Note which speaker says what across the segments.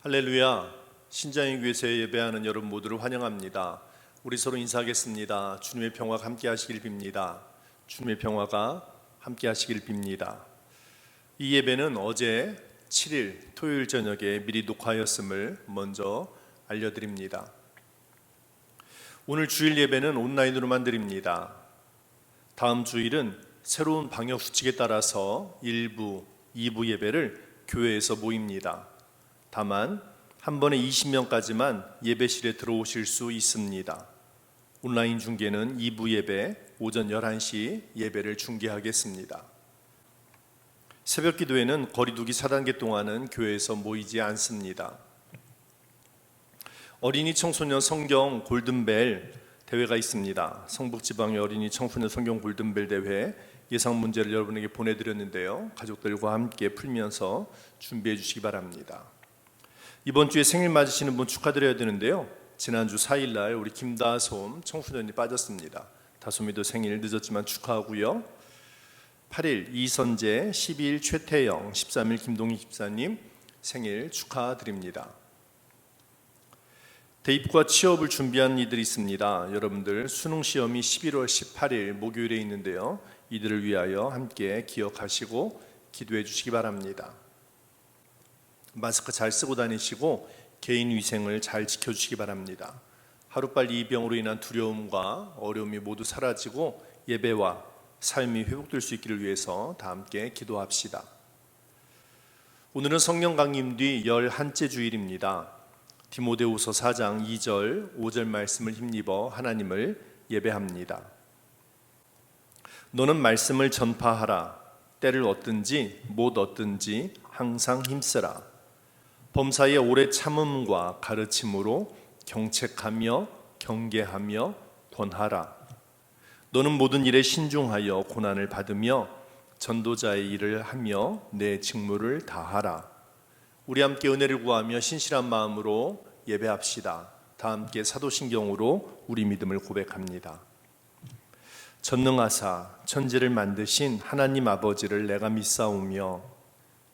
Speaker 1: 할렐루야. 신자인 교회에 예배하는 여러분 모두를 환영합니다. 우리 서로 인사하겠습니다. 주님의 평화가 함께 하시길 빕니다. 주님의 평화가 함께 하시길 빕니다. 이 예배는 어제 7일 토요일 저녁에 미리 녹화하였음을 먼저 알려드립니다. 오늘 주일 예배는 온라인으로만 드립니다. 다음 주일은 새로운 방역 수칙에 따라서 1부, 2부 예배를 교회에서 모입니다. 다만 한 번에 20명까지만 예배실에 들어오실 수 있습니다. 온라인 중계는 2부 예배 오전 11시 예배를 중계하겠습니다. 새벽 기도회는 거리두기 4단계 동안은 교회에서 모이지 않습니다. 어린이 청소년 성경 골든벨 대회가 있습니다. 성북지방의 어린이 청소년 성경 골든벨 대회 예상 문제를 여러분에게 보내드렸는데요. 가족들과 함께 풀면서 준비해 주시기 바랍니다. 이번 주에 생일 맞으시는 분 축하드려야 되는데요. 지난주 4일날 우리 김다솜 청소년이 빠졌습니다. 다솜이도 생일 늦었지만 축하하고요. 8일 이선재, 12일 최태영, 13일 김동희 집사님 생일 축하드립니다. 대입과 취업을 준비하는 이들이 있습니다. 여러분들 수능시험이 11월 18일 목요일에 있는데요. 이들을 위하여 함께 기억하시고 기도해 주시기 바랍니다. 마스크 잘 쓰고 다니시고 개인 위생을 잘 지켜주시기 바랍니다. 하루빨리 이 병으로 인한 두려움과 어려움이 모두 사라지고 예배와 삶이 회복될 수 있기를 위해서 다 함께 기도합시다. 오늘은 성령 강림 뒤 11째 주일입니다. 디모데후서 4장 2절 5절 말씀을 힘입어 하나님을 예배합니다. 너는 말씀을 전파하라. 때를 얻든지 못 얻든지 항상 힘쓰라. 범사에 오래 참음과 가르침으로 경책하며 경계하며 권하라. 너는 모든 일에 신중하여 고난을 받으며 전도자의 일을 하며 내 직무를 다하라. 우리 함께 은혜를 구하며 신실한 마음으로 예배합시다. 다 함께 사도신경으로 우리 믿음을 고백합니다. 전능하사 천지를 만드신 하나님 아버지를 내가 믿사오며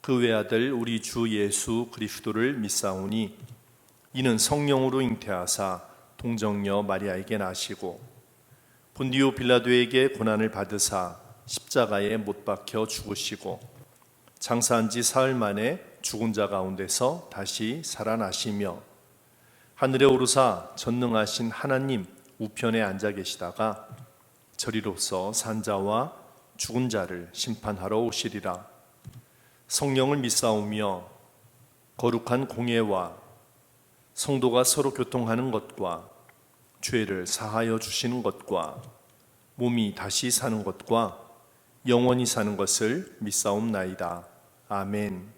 Speaker 1: 그 외아들 우리 주 예수 그리스도를 믿사오니 이는 성령으로 잉태하사 동정녀 마리아에게 나시고 본디오 빌라도에게 고난을 받으사 십자가에 못 박혀 죽으시고 장사한 지 사흘 만에 죽은 자 가운데서 다시 살아나시며 하늘에 오르사 전능하신 하나님 우편에 앉아 계시다가 저리로서 산 자와 죽은 자를 심판하러 오시리라. 성령을 믿사오며 거룩한 공예와 성도가 서로 교통하는 것과 죄를 사하여 주시는 것과 몸이 다시 사는 것과 영원히 사는 것을 믿사옵나이다. 아멘.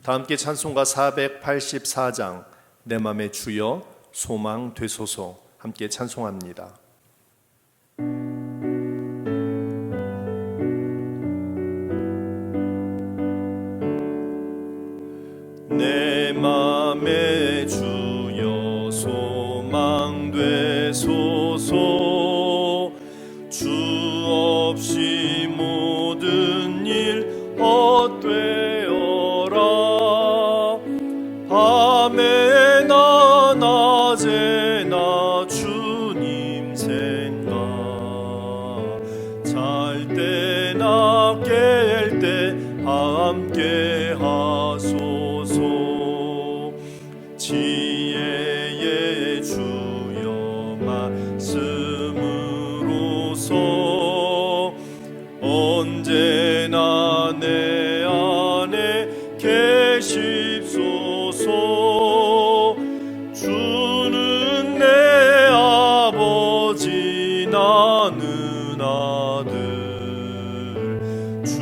Speaker 1: 다 함께 찬송가 484장 내 맘의 주여 소망 되소서 함께 찬송합니다. 내 맘의 주여 소망 되소서. 주 없이 모든 일 헛되어라. 밤에나 낮에나 주님 생각, 잘 때나 깰 때 함께 하소서. 지혜의 주여 말씀으로서 언제나 내 안에 계십소서. 주는 내 아버지 나는 아들, 주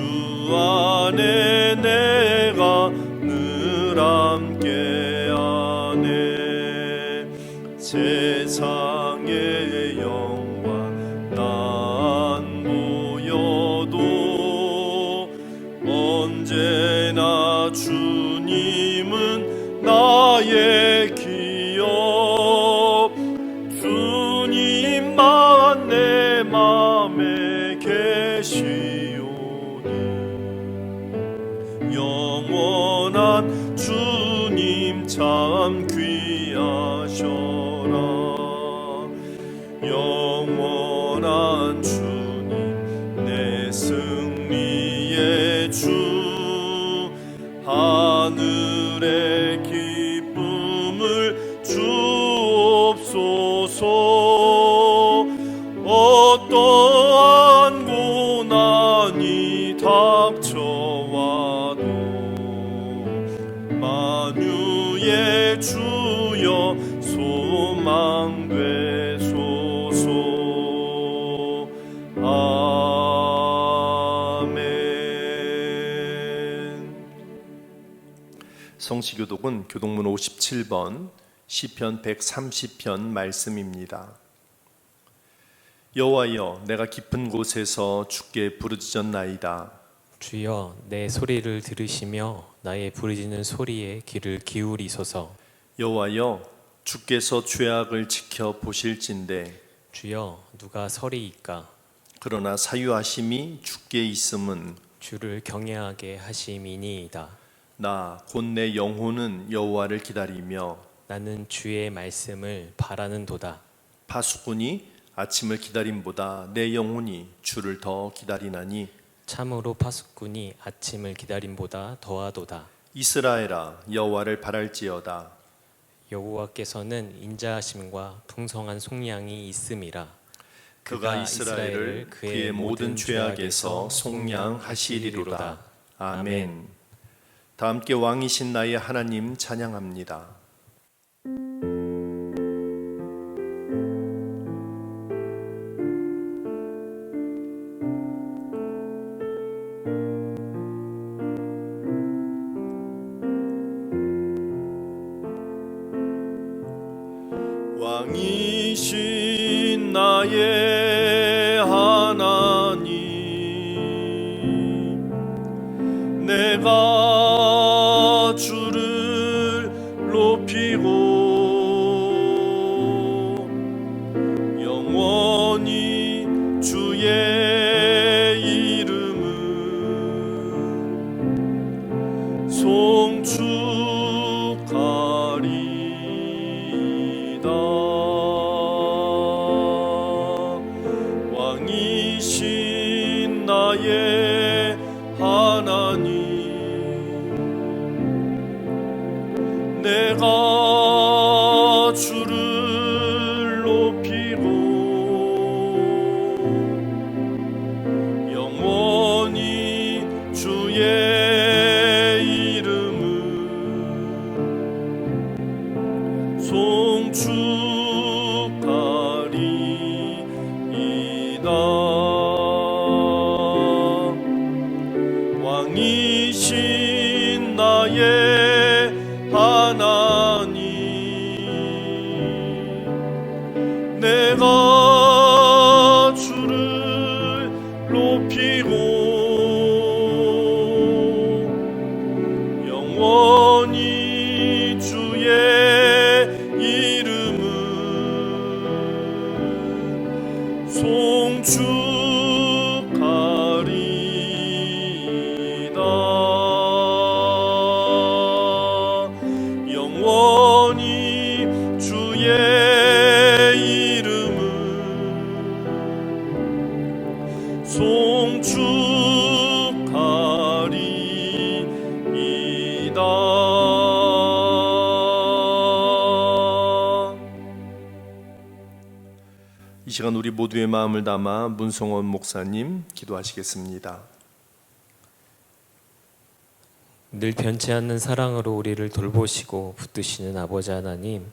Speaker 1: 안에 내가 늘 함께 하네. 세상의 영광 나 안 보여도 언제나 주님은 나의 기업. 주님만 내 맘에 계시오니 영원한 주님 참 귀하셔라. 영원한 주님 내 승리의 주, 하늘의 기쁨을 주옵소서. 어떠한 고난이 닥쳐와도 만유의 주여 소망 되소서. 아멘. 성시교독은 교독문 57번 시편 130편 말씀입니다. 여호와여, 내가 깊은 곳에서 주께 부르짖었나이다.
Speaker 2: 주여, 내 소리를 들으시며 나의 부르짖는 소리에 귀를 기울이소서.
Speaker 1: 여호와여, 주께서 죄악을 지켜 보실진대
Speaker 2: 주여, 누가 서리이까?
Speaker 1: 그러나 사유하심이 주께 있음은
Speaker 2: 주를 경외하게 하심이니이다.
Speaker 1: 나 곧 내 영혼은 여호와를 기다리며
Speaker 2: 나는 주의 말씀을 바라는도다.
Speaker 1: 파수꾼이 아침을 기다림보다 내 영혼이 주를 더 기다리나니
Speaker 2: 참으로 파수꾼이 아침을 기다림보다 더하도다.
Speaker 1: 이스라엘아, 여호와를 바랄지어다.
Speaker 2: 여호와께서는 인자하심과 풍성한 속량이 있음이라.
Speaker 1: 그가 이스라엘을 그의 모든 죄악에서 속량하시리로다. 아멘. 다 함께 왕이신 나의 하나님 찬양합니다. 왕이신 나의 하나님, 내가 주를 높이고 영원히 주의 이름을 송축하리이다. 왕이신 나의 하나님, 내가 주를 높이고 영원히 주의 이름을 송축하리이다. 왕이신 나의 하나님, 내가 주를 높이고 영원히 주의 이름을 송축하리이다. 영원히 주의 이름을 송축하리이다. 이 시간 우리 모두의 마음을 담아 문성원 목사님 기도하시겠습니다.
Speaker 2: 늘 변치 않는 사랑으로 우리를 돌보시고 붙드시는 아버지 하나님,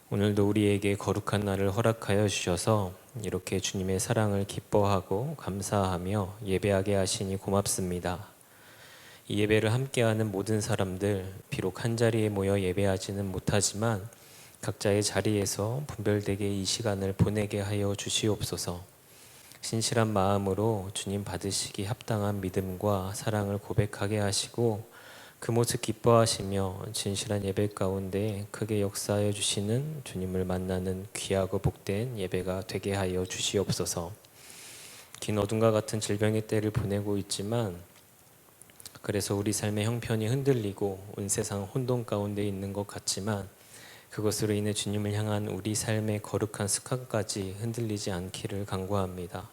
Speaker 2: 오늘도 우리에게 거룩한 날을 허락하여 주셔서 이렇게 주님의 사랑을 기뻐하고 감사하며 예배하게 하시니 고맙습니다. 이 예배를 함께하는 모든 사람들, 비록 한자리에 모여 예배하지는 못하지만 각자의 자리에서 분별되게 이 시간을 보내게 하여 주시옵소서. 신실한 마음으로 주님 받으시기 합당한 믿음과 사랑을 고백하게 하시고 그 모습 기뻐하시며 진실한 예배 가운데 크게 역사하여 주시는 주님을 만나는 귀하고 복된 예배가 되게 하여 주시옵소서. 긴 어둠과 같은 질병의 때를 보내고 있지만 그래서 우리 삶의 형편이 흔들리고 온 세상 혼돈 가운데 있는 것 같지만 그것으로 인해 주님을 향한 우리 삶의 거룩한 습관까지 흔들리지 않기를 간구합니다.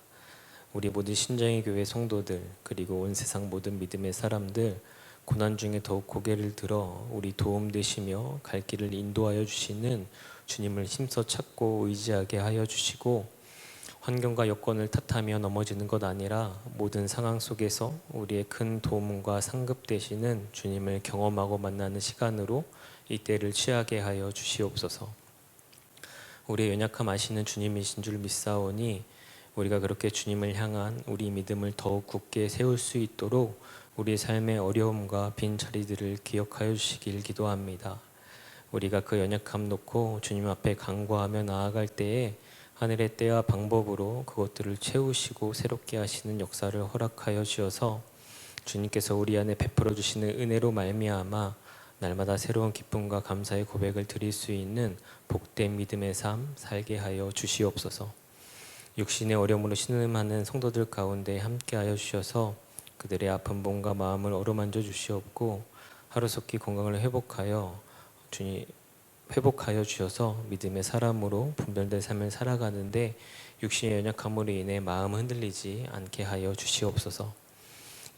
Speaker 2: 우리 모든 신정의 교회 성도들 그리고 온 세상 모든 믿음의 사람들 고난 중에 더욱 고개를 들어 우리 도움 되시며 갈 길을 인도하여 주시는 주님을 힘써 찾고 의지하게 하여 주시고 환경과 여건을 탓하며 넘어지는 것 아니라 모든 상황 속에서 우리의 큰 도움과 상급 되시는 주님을 경험하고 만나는 시간으로 이때를 취하게 하여 주시옵소서. 우리의 연약함 아시는 주님이신 줄 믿사오니 우리가 그렇게 주님을 향한 우리 믿음을 더욱 굳게 세울 수 있도록 우리의 삶의 어려움과 빈자리들을 기억하여 주시길 기도합니다. 우리가 그 연약함 놓고 주님 앞에 간구하며 나아갈 때에 하늘의 때와 방법으로 그것들을 채우시고 새롭게 하시는 역사를 허락하여 주셔서 주님께서 우리 안에 베풀어 주시는 은혜로 말미암아 날마다 새로운 기쁨과 감사의 고백을 드릴 수 있는 복된 믿음의 삶 살게 하여 주시옵소서. 육신의 어려움으로 신음하는 성도들 가운데 함께하여 주셔서 그들의 아픈 몸과 마음을 어루만져 주시옵고 하루속히 건강을 회복하여 주셔서 믿음의 사람으로 분별된 삶을 살아가는데 육신의 연약함으로 인해 마음 흔들리지 않게 하여 주시옵소서.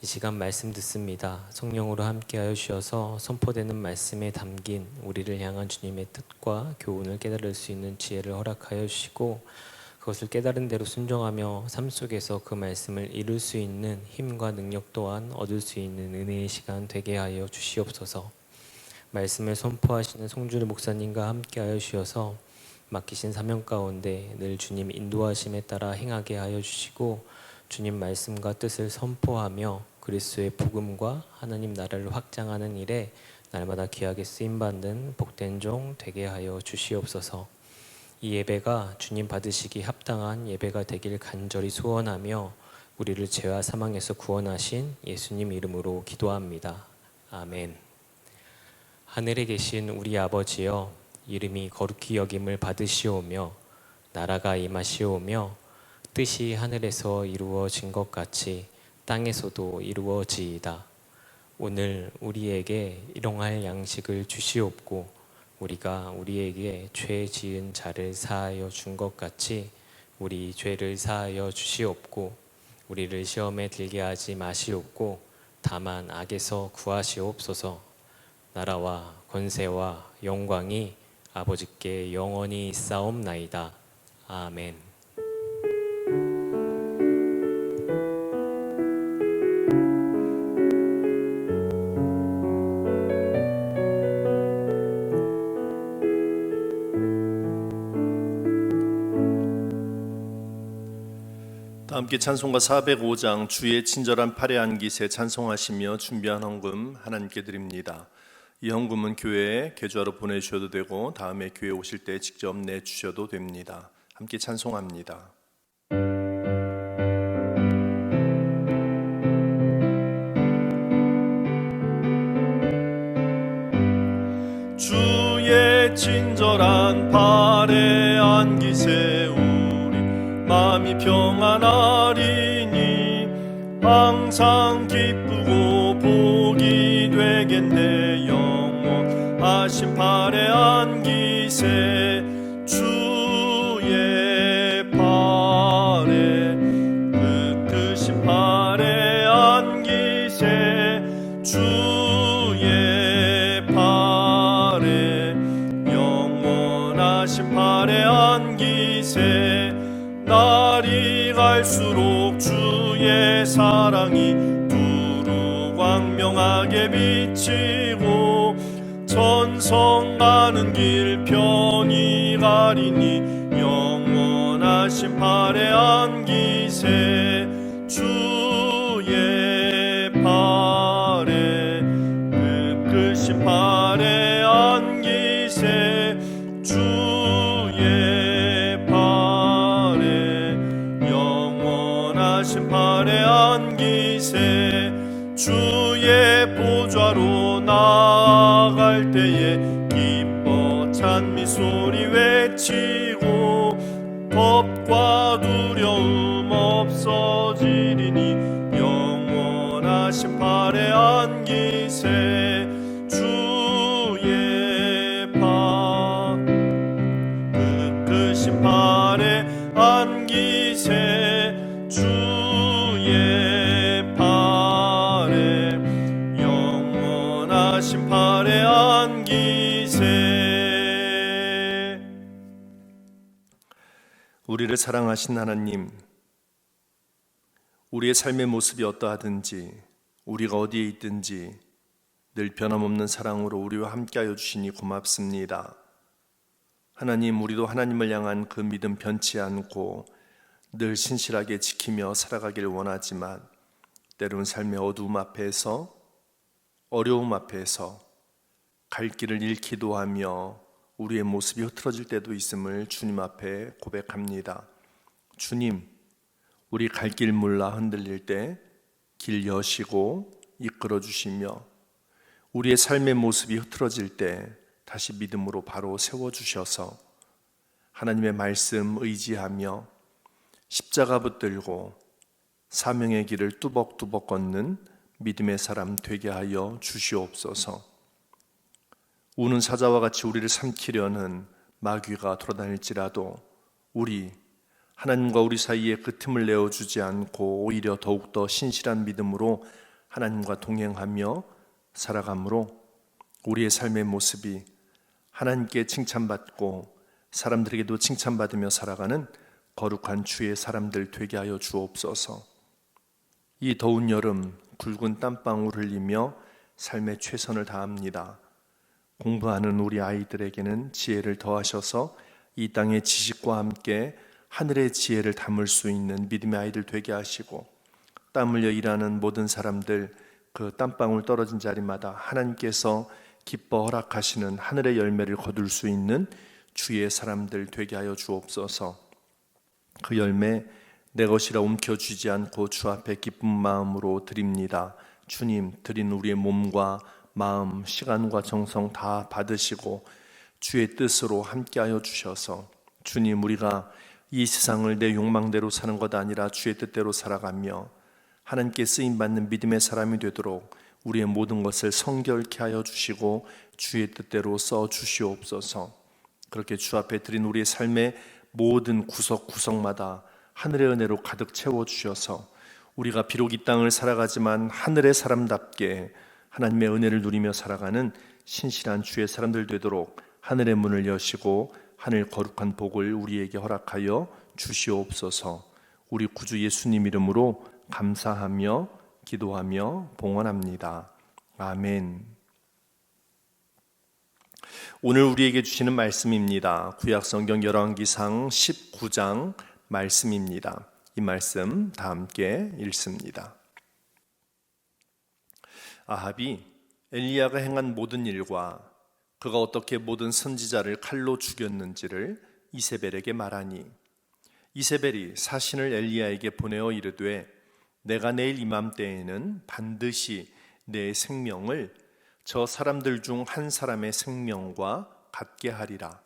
Speaker 2: 이 시간 말씀 듣습니다. 성령으로 함께하여 주셔서 선포되는 말씀에 담긴 우리를 향한 주님의 뜻과 교훈을 깨달을 수 있는 지혜를 허락하여 주시고 그것을 깨달은 대로 순종하며 삶 속에서 그 말씀을 이룰 수 있는 힘과 능력 또한 얻을 수 있는 은혜의 시간 되게 하여 주시옵소서. 말씀을 선포하시는 송준일 목사님과 함께하여 주셔서 맡기신 사명 가운데 늘 주님 인도하심에 따라 행하게 하여 주시고 주님 말씀과 뜻을 선포하며 그리스도의 복음과 하나님 나라를 확장하는 일에 날마다 귀하게 쓰임받는 복된 종 되게 하여 주시옵소서. 이 예배가 주님 받으시기 합당한 예배가 되길 간절히 소원하며 우리를 죄와 사망에서 구원하신 예수님 이름으로 기도합니다. 아멘. 하늘에 계신 우리 아버지여, 이름이 거룩히 여김을 받으시오며 나라가 임하시오며 뜻이 하늘에서 이루어진 것 같이 땅에서도 이루어지이다. 오늘 우리에게 일용할 양식을 주시옵고 우리가 우리에게 죄 지은 자를 사하여 준 것 같이 우리 죄를 사하여 주시옵고 우리를 시험에 들게 하지 마시옵고 다만 악에서 구하시옵소서. 나라와 권세와 영광이 아버지께 영원히 있사옵나이다. 아멘.
Speaker 1: 다 함께 찬송가 405장 주의 친절한 팔에 안기세 찬송하시며 준비한 헌금 하나님께 드립니다. 이 헌금은 교회에 계좌로 보내주셔도 되고 다음에 교회 오실 때 직접 내주셔도 됩니다. 함께 찬송합니다. 주의 친절한 팔에 안기세 우리 마음이 평안하리니 항상 기쁘고 복이 되겠네. 영원하신 팔에 안기세 주의 팔에 그 팔에 안기세 주의 팔에 영원하신 팔에 안기세 날이 갈수록 주의 사랑이 두루 광명하게 비치고 천성 가는 길 편히 가리니 영원하신 팔에 안기세 주의 팔에 크신 팔에 안기세 주의 팔에 영원하신 팔에 안기세 주의 보좌로 나아갈 때에 기뻐 찬미 소리 외치고 겁과 두려움 없어지리니 영원하신 팔에 안 심판에 안기세. 우리를 사랑하신 하나님, 우리의 삶의 모습이 어떠하든지 우리가 어디에 있든지 늘 변함없는 사랑으로 우리와 함께하여 주시니 고맙습니다. 하나님, 우리도 하나님을 향한 그 믿음 변치 않고 늘 신실하게 지키며 살아가길 원하지만 때로는 삶의 어두움 앞에서, 어려움 앞에서 갈 길을 잃기도 하며 우리의 모습이 흐트러질 때도 있음을 주님 앞에 고백합니다. 주님, 우리 갈 길 몰라 흔들릴 때 길 여시고 이끌어 주시며 우리의 삶의 모습이 흐트러질 때 다시 믿음으로 바로 세워주셔서 하나님의 말씀 의지하며 십자가 붙들고 사명의 길을 뚜벅뚜벅 걷는 믿음의 사람 되게 하여 주시옵소서. 우는 사자와 같이 우리를 삼키려는 마귀가 돌아다닐지라도 우리 하나님과 우리 사이에 그 틈을 내어주지 않고 오히려 더욱더 신실한 믿음으로 하나님과 동행하며 살아가므로 우리의 삶의 모습이 하나님께 칭찬받고 사람들에게도 칭찬받으며 살아가는 거룩한 주의 사람들 되게 하여 주옵소서. 이 더운 여름 굵은 땀방울 흘리며 삶의 최선을 다합니다. 공부하는 우리 아이들에게는 지혜를 더하셔서 이 땅의 지식과 함께 하늘의 지혜를 담을 수 있는 믿음의 아이들 되게 하시고, 땀 흘려 일하는 모든 사람들 그 땀방울 떨어진 자리마다 하나님께서 기뻐 허락하시는 하늘의 열매를 거둘 수 있는 주의 사람들 되게 하여 주옵소서. 그 열매 내 것이라 움켜쥐지 않고 주 앞에 기쁜 마음으로 드립니다. 주님, 드린 우리의 몸과 마음, 시간과 정성 다 받으시고 주의 뜻으로 함께하여 주셔서 주님, 우리가 이 세상을 내 욕망대로 사는 것 아니라 주의 뜻대로 살아가며 하나님께 쓰임받는 믿음의 사람이 되도록 우리의 모든 것을 성결케 하여 주시고 주의 뜻대로 써 주시옵소서. 그렇게 주 앞에 드린 우리의 삶의 모든 구석구석마다 하늘의 은혜로 가득 채워주셔서 우리가 비록 이 땅을 살아가지만 하늘의 사람답게 하나님의 은혜를 누리며 살아가는 신실한 주의 사람들 되도록 하늘의 문을 여시고 하늘 거룩한 복을 우리에게 허락하여 주시옵소서. 우리 구주 예수님 이름으로 감사하며 기도하며 봉헌합니다. 아멘. 오늘 우리에게 주시는 말씀입니다. 구약성경 열왕기상 19장 말씀입니다. 이 말씀 다 함께 읽습니다. 아합이 엘리야가 행한 모든 일과 그가 어떻게 모든 선지자를 칼로 죽였는지를 이세벨에게 말하니, 이세벨이 사신을 엘리야에게 보내어 이르되 내가 내일 이맘때에는 반드시 내 생명을 저 사람들 중 한 사람의 생명과 같게 하리라.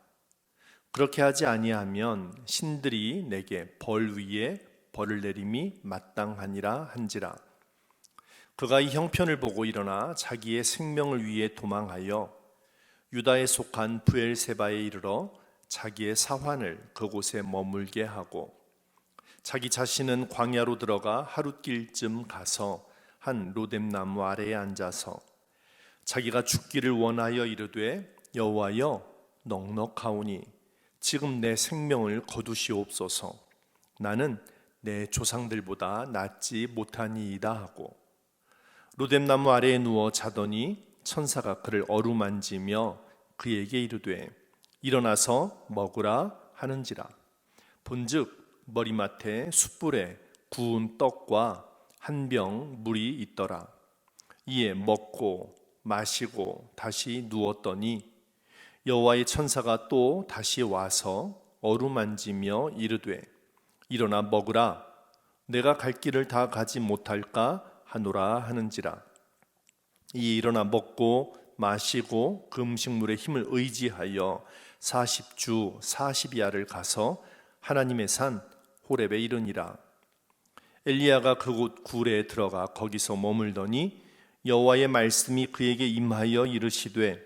Speaker 1: 그렇게 하지 아니하면 신들이 내게 벌 위에 벌을 내림이 마땅하니라 한지라. 그가 이 형편을 보고 일어나 자기의 생명을 위해 도망하여 유다에 속한 브엘세바에 이르러 자기의 사환을 그곳에 머물게 하고 자기 자신은 광야로 들어가 하룻길쯤 가서 한 로뎀나무 아래에 앉아서 자기가 죽기를 원하여 이르되 여호와여 넉넉하오니 지금 내 생명을 거두시옵소서. 나는 내 조상들보다 낫지 못하니이다 하고 로뎀나무 아래에 누워 자더니 천사가 그를 어루만지며 그에게 이르되 일어나서 먹으라 하는지라. 본즉 머리맡에 숯불에 구운 떡과 한 병 물이 있더라. 이에 먹고 마시고 다시 누웠더니 여호와의 천사가 또 다시 와서 어루만지며 이르되 일어나 먹으라. 내가 갈 길을 다 가지 못할까 하노라 하는지라. 이 일어나 먹고 마시고 그 음식물의 힘을 의지하여 40주 40야를 가서 하나님의 산 호렙에 이르니라. 엘리야가 그곳 굴에 들어가 거기서 머물더니 여호와의 말씀이 그에게 임하여 이르시되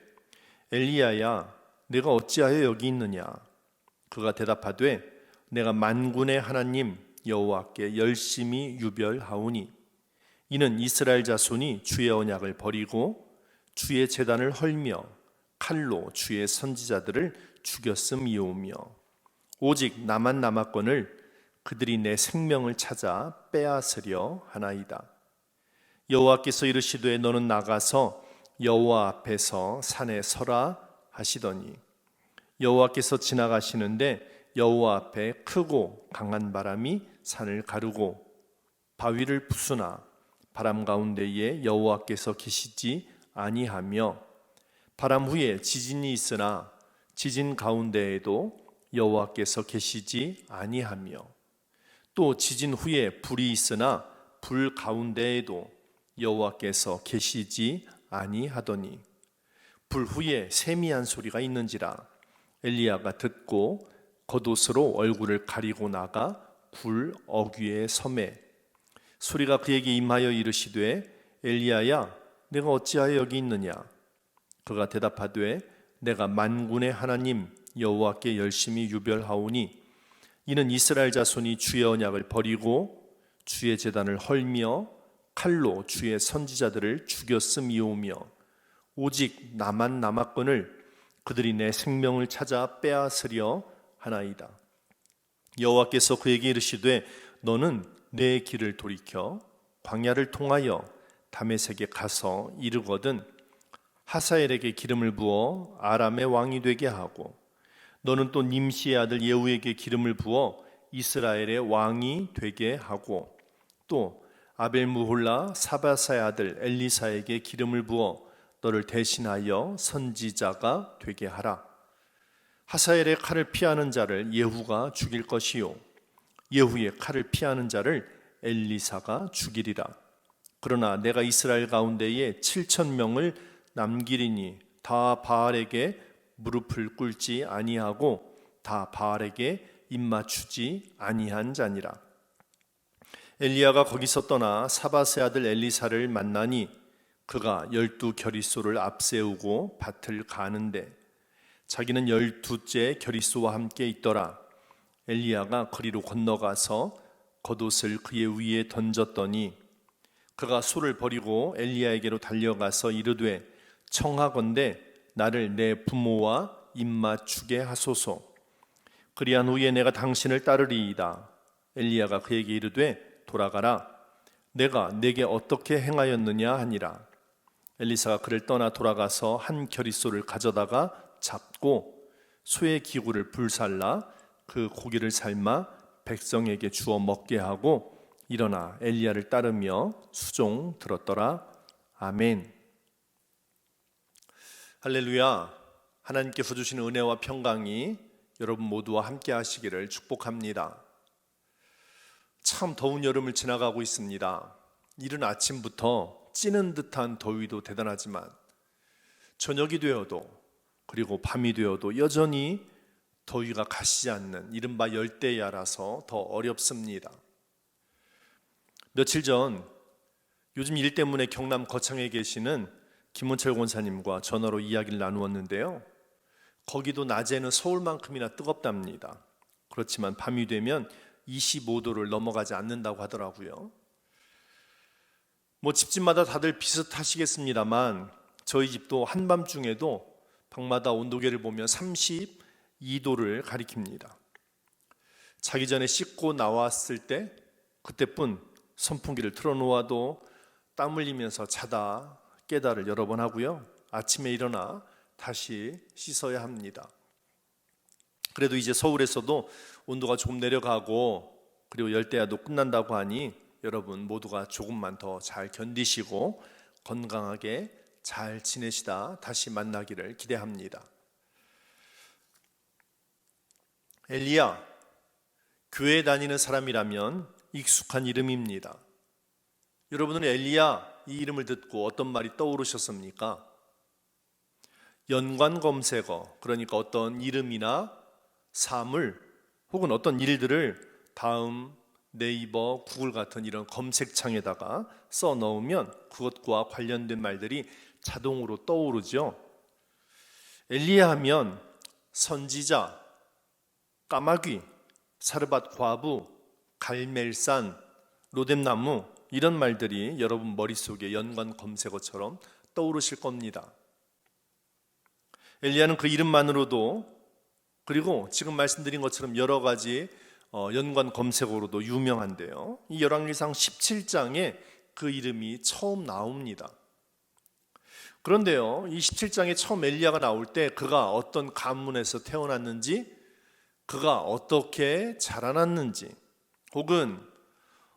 Speaker 1: 엘리야야 내가 어찌하여 여기 있느냐. 그가 대답하되 내가 만군의 하나님 여호와께 열심히 유별하오니 이는 이스라엘 자손이 주의 언약을 버리고 주의 제단을 헐며 칼로 주의 선지자들을 죽였음이오며 오직 나만 남았거늘 그들이 내 생명을 찾아 빼앗으려 하나이다. 여호와께서 이르시되 너는 나가서 여호와 앞에서 산에 서라 하시더니 여호와께서 지나가시는데 여호와 앞에 크고 강한 바람이 산을 가르고 바위를 부수나 바람 가운데에 여호와께서 계시지 아니하며 바람 후에 지진이 있으나 지진 가운데에도 여호와께서 계시지 아니하며 또 지진 후에 불이 있으나 불 가운데에도 여호와께서 계시지 아니하더니 불 후에 세미한 소리가 있는지라 엘리야가 듣고 겉옷으로 얼굴을 가리고 나가 굴 어귀에 섬에 소리가 그에게 임하여 이르시되 엘리야야 내가 어찌하여 여기 있느냐 그가 대답하되 내가 만군의 하나님 여호와께 열심히 유별하오니 이는 이스라엘 자손이 주의 언약을 버리고 주의 제단을 헐며 칼로 주의 선지자들을 죽였음이오며 오직 나만 남았거늘 그들이 내 생명을 찾아 빼앗으려 하나이다. 여호와께서 그에게 이르시되 너는 내 길을 돌이켜 광야를 통하여 다메섹에 가서 이르거든 하사엘에게 기름을 부어 아람의 왕이 되게 하고 너는 또 님시의 아들 예후에게 기름을 부어 이스라엘의 왕이 되게 하고 또 아벨무홀라 사바사의 아들 엘리사에게 기름을 부어 너를 대신하여 선지자가 되게 하라. 하사엘의 칼을 피하는 자를 예후가 죽일 것이요 예후의 칼을 피하는 자를 엘리사가 죽이리라. 그러나 내가 이스라엘 가운데에 7,000명을 남기리니 다 바알에게 무릎을 꿇지 아니하고 다 바알에게 입맞추지 아니한 자니라. 엘리야가 거기서 떠나 사바세 아들 엘리사를 만나니 그가 12 겨리소를 앞세우고 밭을 가는데 자기는 12째 겨리소와 함께 있더라. 엘리야가 거리로 건너가서 겉옷을 그의 위에 던졌더니 그가 소를 버리고 엘리야에게로 달려가서 이르되 청하건대 나를 내 부모와 입맞추게 하소서. 그리한 후에 내가 당신을 따르리이다. 엘리야가 그에게 이르되 돌아가라. 내가 내게 어떻게 행하였느냐 하니라. 엘리사가 그를 떠나 돌아가서 한 겨리소를 가져다가 잡고 소의 기구를 불살라 그 고기를 삶아 백성에게 주어 먹게 하고 일어나 엘리야를 따르며 수종 들었더라. 아멘. 할렐루야. 하나님께서 주시는 은혜와 평강이 여러분 모두와 함께 하시기를 축복합니다. 참 더운 여름을 지나가고 있습니다. 이른 아침부터 찌는 듯한 더위도 대단하지만 저녁이 되어도 그리고 밤이 되어도 여전히 더위가 가시지 않는 이른바 열대야라서 더 어렵습니다. 며칠 전 요즘 일 때문에 경남 거창에 계시는 김문철 권사님과 전화로 이야기를 나누었는데요. 거기도 낮에는 서울만큼이나 뜨겁답니다. 그렇지만 밤이 되면 25도를 넘어가지 않는다고 하더라고요. 집집마다 다들 비슷하시겠습니다만 저희 집도 한밤중에도 방마다 온도계를 보면 32도를 가리킵니다. 자기 전에 씻고 나왔을 때 그때뿐 선풍기를 틀어놓아도 땀 흘리면서 자다 깨다를 여러 번 하고요. 아침에 일어나 다시 씻어야 합니다. 그래도 이제 서울에서도 온도가 조금 내려가고 그리고 열대야도 끝난다고 하니 여러분 모두가 조금만 더 잘 견디시고 건강하게 잘 지내시다 다시 만나기를 기대합니다. 엘리야, 교회 다니는 사람이라면 익숙한 이름입니다. 여러분은 엘리야 이 이름을 듣고 어떤 말이 떠오르셨습니까? 연관 검색어, 그러니까 어떤 이름이나 사물 혹은 어떤 일들을 다음 네이버, 구글 같은 이런 검색창에다가 써 넣으면 그것과 관련된 말들이 자동으로 떠오르죠. 엘리야 하면 선지자, 까마귀, 사르밧 과부, 갈멜산, 로뎀나무 이런 말들이 여러분 머릿속에 연관 검색어처럼 떠오르실 겁니다. 엘리야는 그 이름만으로도, 그리고 지금 말씀드린 것처럼 여러 가지 연관 검색어로도 유명한데요. 이 열왕기상 17장에 그 이름이 처음 나옵니다. 그런데요, 이 17장에 처음 엘리야가 나올 때 그가 어떤 가문에서 태어났는지, 그가 어떻게 자라났는지, 혹은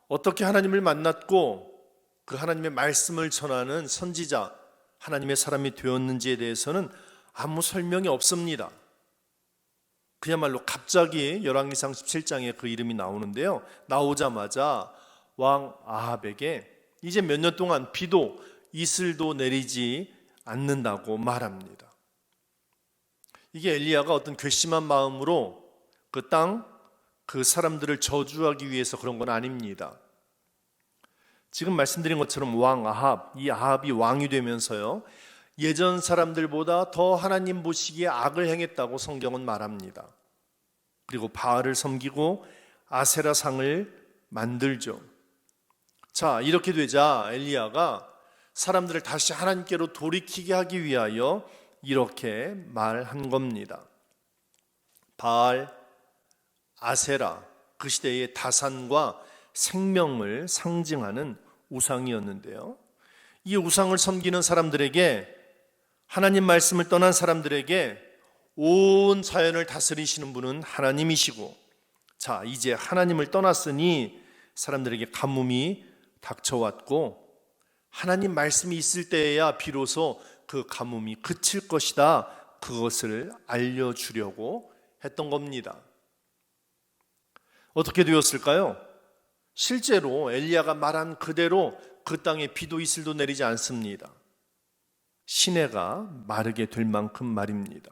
Speaker 1: 어떻게 하나님을 만났고 그 하나님의 말씀을 전하는 선지자, 하나님의 사람이 되었는지에 대해서는 아무 설명이 없습니다. 그야말로 갑자기 열왕기상 17장에 그 이름이 나오는데요, 나오자마자 왕 아합에게 이제 몇 년 동안 비도 이슬도 내리지 않는다고 말합니다. 이게 엘리야가 어떤 괘씸한 마음으로 그 땅, 그 사람들을 저주하기 위해서 그런 건 아닙니다. 지금 말씀드린 것처럼 왕 아합, 이 아합이 왕이 되면서요, 예전 사람들보다 더 하나님 보시기에 악을 행했다고 성경은 말합니다. 그리고 바알을 섬기고 아세라 상을 만들죠. 자, 이렇게 되자 엘리야가 사람들을 다시 하나님께로 돌이키게 하기 위하여 이렇게 말한 겁니다. 바알, 아세라, 그 시대의 다산과 생명을 상징하는 우상이었는데요, 이 우상을 섬기는 사람들에게, 하나님 말씀을 떠난 사람들에게 온 자연을 다스리시는 분은 하나님이시고, 자, 이제 하나님을 떠났으니 사람들에게 가뭄이 닥쳐왔고 하나님 말씀이 있을 때에야 비로소 그 가뭄이 그칠 것이다, 그것을 알려주려고 했던 겁니다. 어떻게 되었을까요? 실제로 엘리야가 말한 그대로 그 땅에 비도 이슬도 내리지 않습니다. 시내가 마르게 될 만큼 말입니다.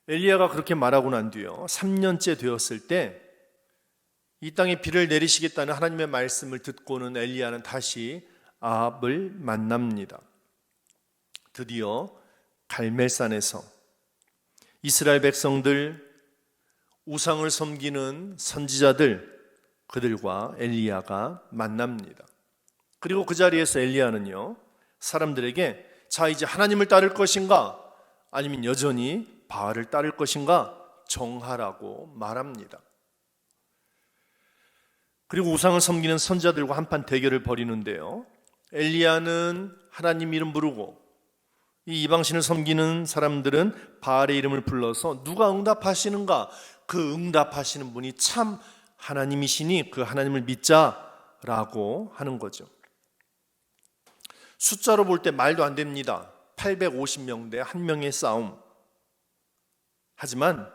Speaker 1: 엘리야가 그렇게 말하고 난 뒤요, 3년째 되었을 때 이 땅에 비를 내리시겠다는 하나님의 말씀을 듣고는 엘리야는 다시 아합을 만납니다. 드디어 갈멜산에서 이스라엘 백성들, 우상을 섬기는 선지자들, 그들과 엘리야가 만납니다. 그리고 그 자리에서 엘리야는요, 사람들에게 자, 이제 하나님을 따를 것인가 아니면 여전히 바알을 따를 것인가 정하라고 말합니다. 그리고 우상을 섬기는 선지자들과 한판 대결을 벌이는데요, 엘리야는 하나님 이름 부르고 이 이방신을 섬기는 사람들은 바알의 이름을 불러서 누가 응답하시는가, 그 응답하시는 분이 참 하나님이시니 그 하나님을 믿자라고 하는 거죠. 숫자로 볼 때 말도 안 됩니다. 850명 대 1명의 싸움. 하지만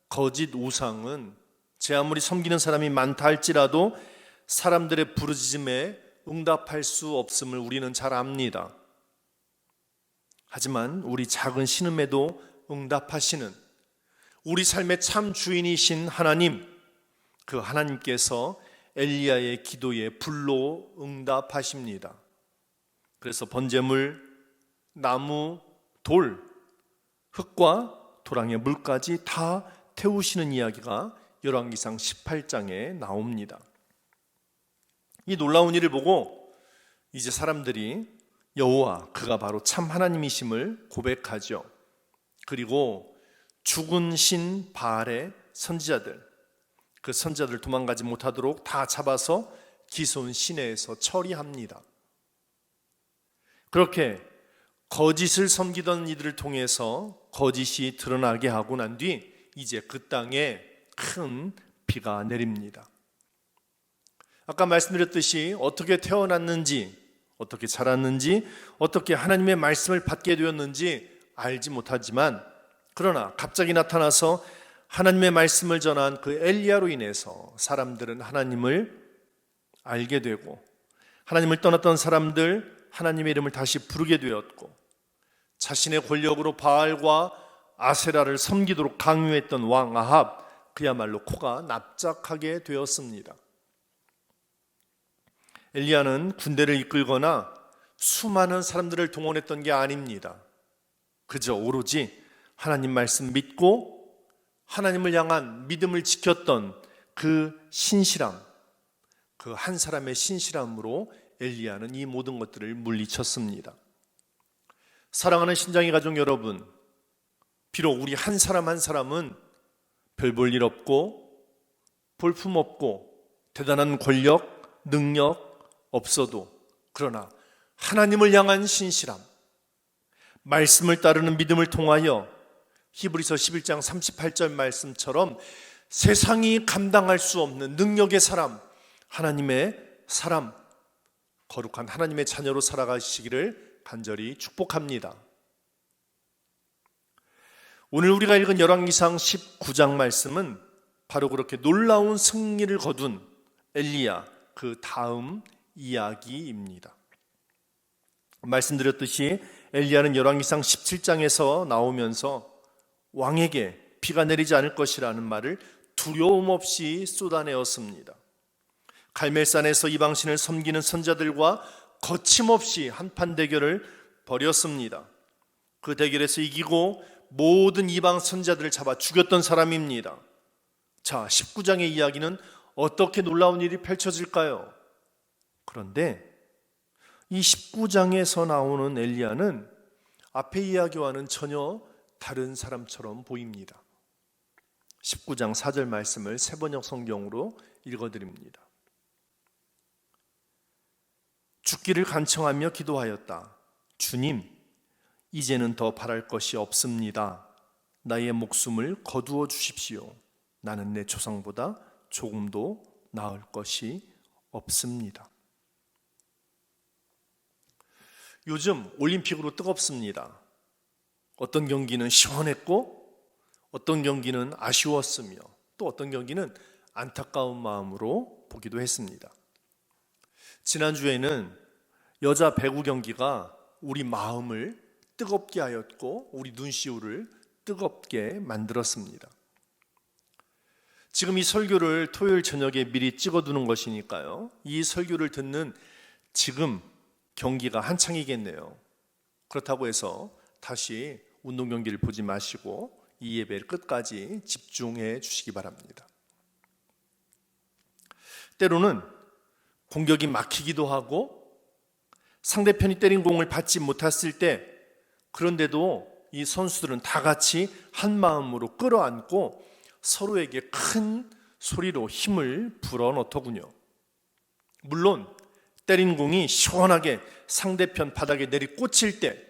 Speaker 1: 거짓 우상은 제 아무리 섬기는 사람이 많다 할지라도 사람들의 부르짖음에 응답할 수 없음을 우리는 잘 압니다. 하지만 우리 작은 신음에도 응답하시는 우리 삶의 참 주인이신 하나님, 그 하나님께서 엘리야의 기도에 불로 응답하십니다. 그래서 번제물, 나무, 돌, 흙과 도랑의 물까지 다 태우시는 이야기가 열왕기상 18장에 나옵니다. 이 놀라운 일을 보고 이제 사람들이 여호와, 그가 바로 참 하나님이심을 고백하죠. 그리고 죽은 신 바알의 선지자들, 그 선지자들 도망가지 못하도록 다 잡아서 기손 시내에서 처리합니다. 그렇게 거짓을 섬기던 이들을 통해서 거짓이 드러나게 하고 난 뒤 이제 그 땅에 큰 비가 내립니다. 아까 말씀드렸듯이 어떻게 태어났는지, 어떻게 자랐는지, 어떻게 하나님의 말씀을 받게 되었는지 알지 못하지만, 그러나 갑자기 나타나서 하나님의 말씀을 전한 그 엘리야로 인해서 사람들은 하나님을 알게 되고, 하나님을 떠났던 사람들 하나님의 이름을 다시 부르게 되었고, 자신의 권력으로 바알과 아세라를 섬기도록 강요했던 왕 아합, 그야말로 코가 납작하게 되었습니다. 엘리야는 군대를 이끌거나 수많은 사람들을 동원했던 게 아닙니다. 그저 오로지 하나님 말씀 믿고 하나님을 향한 믿음을 지켰던 그 신실함, 그 한 사람의 신실함으로 엘리야는 이 모든 것들을 물리쳤습니다. 사랑하는 신장의 가족 여러분, 비록 우리 한 사람 한 사람은 별 볼 일 없고 볼품 없고 대단한 권력, 능력 없어도, 그러나 하나님을 향한 신실함, 말씀을 따르는 믿음을 통하여 히브리서 11장 38절 말씀처럼 세상이 감당할 수 없는 능력의 사람, 하나님의 사람, 거룩한 하나님의 자녀로 살아가시기를 간절히 축복합니다. 오늘 우리가 읽은 열왕기상 19장 말씀은 바로 그렇게 놀라운 승리를 거둔 엘리야 그 다음 이야기입니다. 말씀드렸듯이 엘리야는 열왕기상 17장에서 나오면서 왕에게 비가 내리지 않을 것이라는 말을 두려움 없이 쏟아내었습니다. 갈멜산에서 이방신을 섬기는 선자들과 거침없이 한판 대결을 벌였습니다. 그 대결에서 이기고 모든 이방 선자들을 잡아 죽였던 사람입니다. 자, 19장의 이야기는 어떻게 놀라운 일이 펼쳐질까요? 그런데 이 19장에서 나오는 엘리야는 앞의 이야기와는 전혀 다른 사람처럼 보입니다. 19장 4절 말씀을 세번역 성경으로 읽어드립니다. 죽기를 간청하며 기도하였다. 주님, 이제는 더 바랄 것이 없습니다. 나의 목숨을 거두어 주십시오. 나는 내 조상보다 조금도 나을 것이 없습니다. 요즘 올림픽으로 뜨겁습니다. 어떤 경기는 시원했고 어떤 경기는 아쉬웠으며 또 어떤 경기는 안타까운 마음으로 보기도 했습니다. 지난주에는 여자 배구 경기가 우리 마음을 뜨겁게 하였고 우리 눈시울을 뜨겁게 만들었습니다. 지금 이 설교를 토요일 저녁에 미리 찍어두는 것이니까요, 이 설교를 듣는 지금 경기가 한창이겠네요. 그렇다고 해서 다시 운동 경기를 보지 마시고 이 예배를 끝까지 집중해 주시기 바랍니다. 때로는 공격이 막히기도 하고 상대편이 때린 공을 받지 못했을 때, 그런데도 이 선수들은 다 같이 한 마음으로 끌어안고 서로에게 큰 소리로 힘을 불어넣더군요. 물론 때린 공이 시원하게 상대편 바닥에 내리꽂힐 때,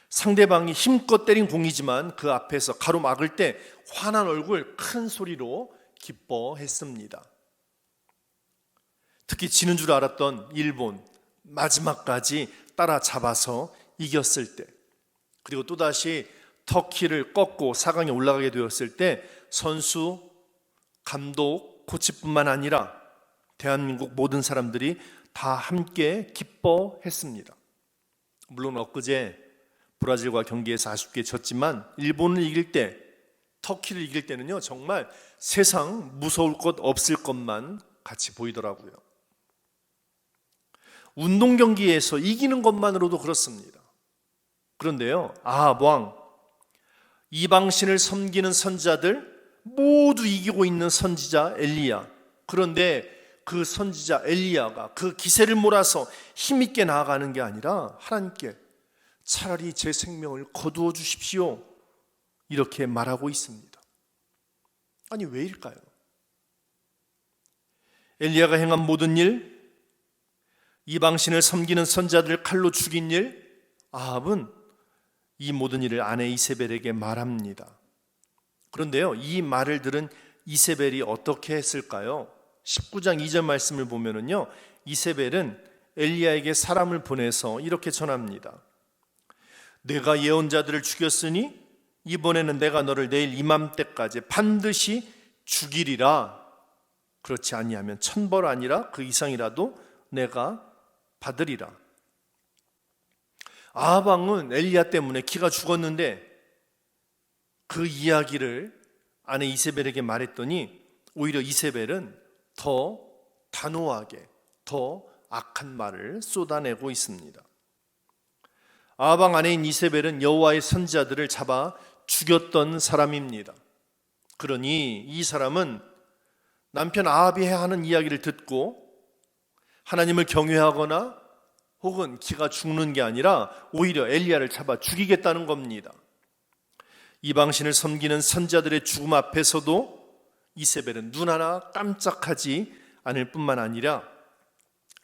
Speaker 1: 상대방이 힘껏 때린 공이지만 그 앞에서 가로막을 때 환한 얼굴, 큰 소리로 기뻐했습니다. 특히 지는 줄 알았던 일본, 마지막까지 따라잡아서 이겼을 때, 그리고 또다시 터키를 꺾고 4강에 올라가게 되었을 때 선수, 감독, 코치뿐만 아니라 대한민국 모든 사람들이 다 함께 기뻐했습니다. 물론 엊그제 브라질과 경기에서 아쉽게 졌지만 일본을 이길 때, 터키를 이길 때는요, 정말 세상 무서울 것 없을 것만 같이 보이더라고요. 운동 경기에서 이기는 것만으로도 그렇습니다. 그런데요, 아합 왕, 이방신을 섬기는 선지자들 모두 이기고 있는 선지자 엘리야, 그런데 그 선지자 엘리야가 그 기세를 몰아서 힘있게 나아가는 게 아니라 하나님께 차라리 제 생명을 거두어 주십시오, 이렇게 말하고 있습니다. 아니, 왜일까요? 엘리야가 행한 모든 일, 이방신을 섬기는 선자들을 칼로 죽인 일, 아합은 이 모든 일을 아내 이세벨에게 말합니다. 그런데요, 이 말을 들은 이세벨이 어떻게 했을까요? 19장 2절 말씀을 보면은요, 이세벨은 엘리야에게 사람을 보내서 이렇게 전합니다. 내가 예언자들을 죽였으니 이번에는 내가 너를 내일 이맘때까지 반드시 죽이리라. 그렇지 아니하면 1000벌 아니라 그 이상이라도 내가 받으리라. 아합 왕은 엘리야 때문에 기가 죽었는데 그 이야기를 아내 이세벨에게 말했더니 오히려 이세벨은 더 단호하게, 더 악한 말을 쏟아내고 있습니다. 아합 왕 아내인 이세벨은 여호와의 선지자들을 잡아 죽였던 사람입니다. 그러니 이 사람은 남편 아합이 해야 하는 이야기를 듣고 하나님을 경외하거나 혹은 기가 죽는 게 아니라 오히려 엘리야를 잡아 죽이겠다는 겁니다. 이방신을 섬기는 선지자들의 죽음 앞에서도 이세벨은 눈 하나 깜짝하지 않을 뿐만 아니라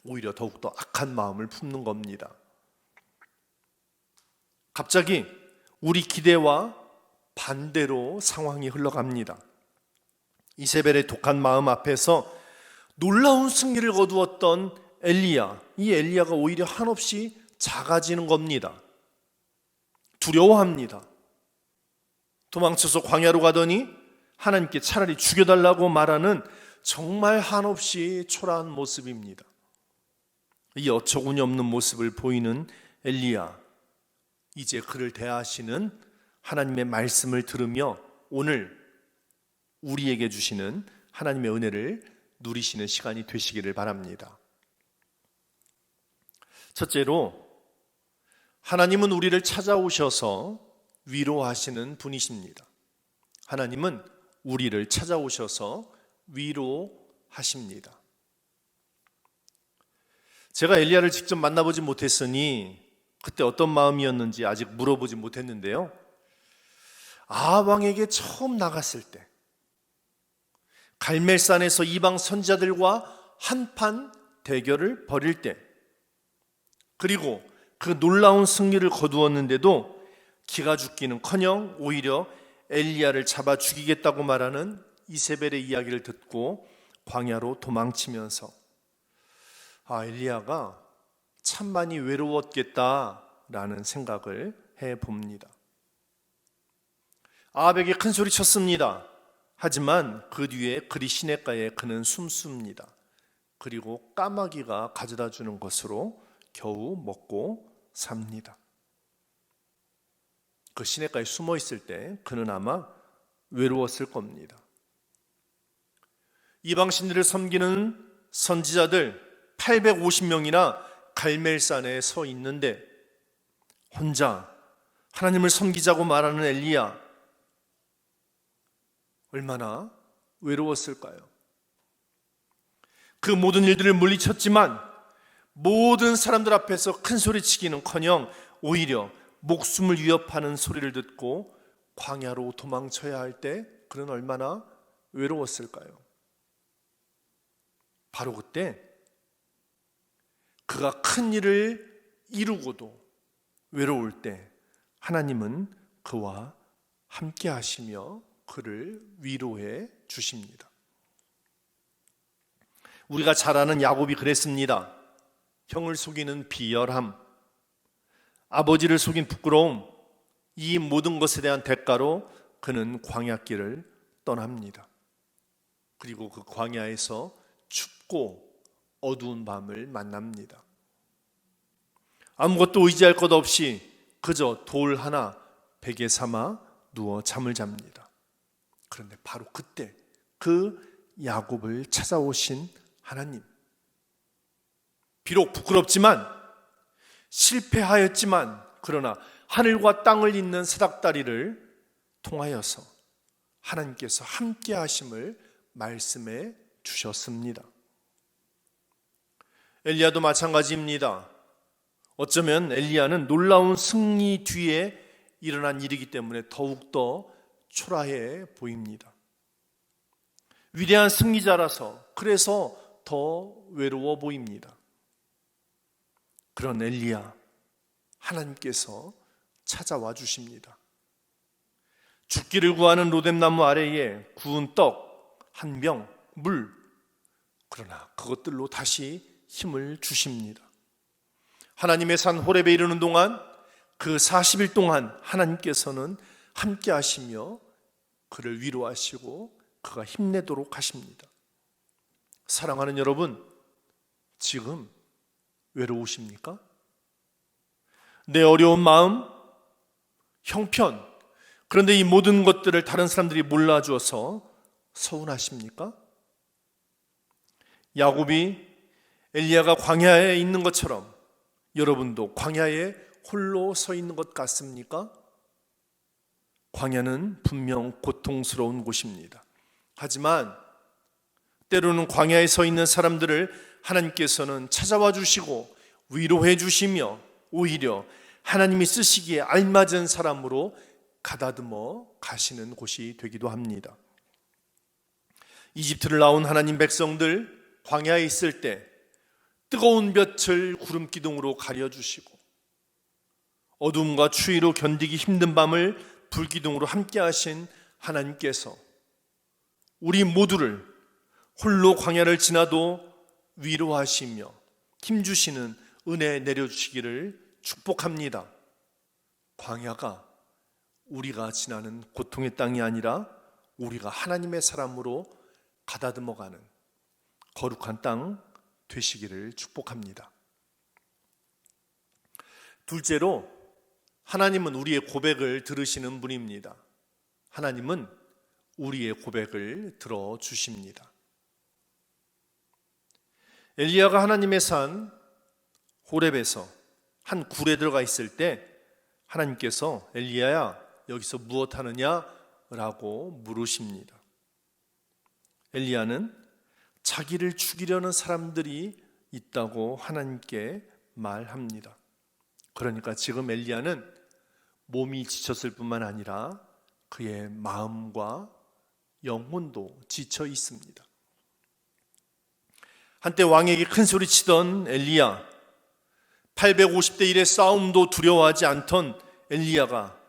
Speaker 1: 오히려 더욱더 악한 마음을 품는 겁니다. 갑자기 우리 기대와 반대로 상황이 흘러갑니다. 이세벨의 독한 마음 앞에서 놀라운 승리를 거두었던 엘리야, 이 엘리야가 오히려 한없이 작아지는 겁니다. 두려워합니다. 도망쳐서 광야로 가더니 하나님께 차라리 죽여달라고 말하는 정말 한없이 초라한 모습입니다. 이 어처구니 없는 모습을 보이는 엘리야, 이제 그를 대하시는 하나님의 말씀을 들으며 오늘 우리에게 주시는 하나님의 은혜를 누리시는 시간이 되시기를 바랍니다. 첫째로, 하나님은 우리를 찾아오셔서 위로하시는 분이십니다. 하나님은 우리를 찾아오셔서 위로하십니다. 제가 엘리야를 직접 만나보지 못했으니 그때 어떤 마음이었는지 아직 물어보지 못했는데요. 아합 왕에게 처음 나갔을 때, 갈멜산에서 이방 선지자들과 한판 대결을 벌일 때, 그리고 그 놀라운 승리를 거두었는데도 기가 죽기는커녕 오히려 엘리야를 잡아 죽이겠다고 말하는 이세벨의 이야기를 듣고 광야로 도망치면서 엘리야가 참 많이 외로웠겠다라는 생각을 해봅니다. 아합에게 큰 소리 쳤습니다. 하지만 그 뒤에 그리 시냇가에 그는 숨습니다. 그리고 까마귀가 가져다 주는 것으로 겨우 먹고 삽니다. 그 시냇가에 숨어 있을 때 그는 아마 외로웠을 겁니다. 이방신들을 섬기는 선지자들 850명이나 갈멜산에 서 있는데 혼자 하나님을 섬기자고 말하는 엘리야, 얼마나 외로웠을까요? 그 모든 일들을 물리쳤지만 모든 사람들 앞에서 큰 소리치기는커녕 오히려 목숨을 위협하는 소리를 듣고 광야로 도망쳐야 할 때 그는 얼마나 외로웠을까요? 바로 그때 그가 큰 일을 이루고도 외로울 때 하나님은 그와 함께 하시며 그를 위로해 주십니다. 우리가 잘 아는 야곱이 그랬습니다. 형을 속이는 비열함, 아버지를 속인 부끄러움, 이 모든 것에 대한 대가로 그는 광야길을 떠납니다. 그리고 그 광야에서 춥고 어두운 밤을 만납니다. 아무것도 의지할 것 없이 그저 돌 하나 베개 삼아 누워 잠을 잡니다. 그런데 바로 그때 그 야곱을 찾아오신 하나님, 비록 부끄럽지만 실패하였지만 그러나 하늘과 땅을 잇는 사닥다리를 통하여서 하나님께서 함께 하심을 말씀해 주셨습니다. 엘리야도 마찬가지입니다. 어쩌면 엘리야는 놀라운 승리 뒤에 일어난 일이기 때문에 더욱더 초라해 보입니다. 위대한 승리자라서 그래서 더 외로워 보입니다. 그런 엘리야, 하나님께서 찾아와 주십니다. 죽기를 구하는 로뎀나무 아래에 구운 떡 한 병, 물, 그러나 그것들로 다시 힘을 주십니다. 하나님의 산 호렙에 이르는 동안 그 40일 동안 하나님께서는 함께 하시며 그를 위로하시고 그가 힘내도록 하십니다. 사랑하는 여러분, 지금 외로우십니까? 내 어려운 마음, 형편, 그런데 이 모든 것들을 다른 사람들이 몰라주어서 서운하십니까? 야곱이 엘리야가 광야에 있는 것처럼 여러분도 광야에 홀로 서 있는 것 같습니까? 광야는 분명 고통스러운 곳입니다. 하지만 때로는 광야에 서 있는 사람들을 하나님께서는 찾아와 주시고 위로해 주시며 오히려 하나님이 쓰시기에 알맞은 사람으로 가다듬어 가시는 곳이 되기도 합니다. 이집트를 나온 하나님 백성들 광야에 있을 때 뜨거운 볕을 구름 기둥으로 가려주시고 어둠과 추위로 견디기 힘든 밤을 불기둥으로 함께 하신 하나님께서 우리 모두를 홀로 광야를 지나도 위로하시며 힘주시는 은혜 내려주시기를 축복합니다. 광야가 우리가 지나는 고통의 땅이 아니라 우리가 하나님의 사람으로 가다듬어가는 거룩한 땅 되시기를 축복합니다. 둘째로, 하나님은 우리의 고백을 들으시는 분입니다. 하나님은 우리의 고백을 들어주십니다. 엘리야가 하나님의 산 호렙에서 한 굴에 들어가 있을 때 하나님께서 엘리야야 여기서 무엇 하느냐? 라고 물으십니다. 엘리야는 자기를 죽이려는 사람들이 있다고 하나님께 말합니다. 그러니까 지금 엘리야는 몸이 지쳤을 뿐만 아니라 그의 마음과 영혼도 지쳐 있습니다. 한때 왕에게 큰 소리 치던 엘리야, 850대 1의 싸움도 두려워하지 않던 엘리야가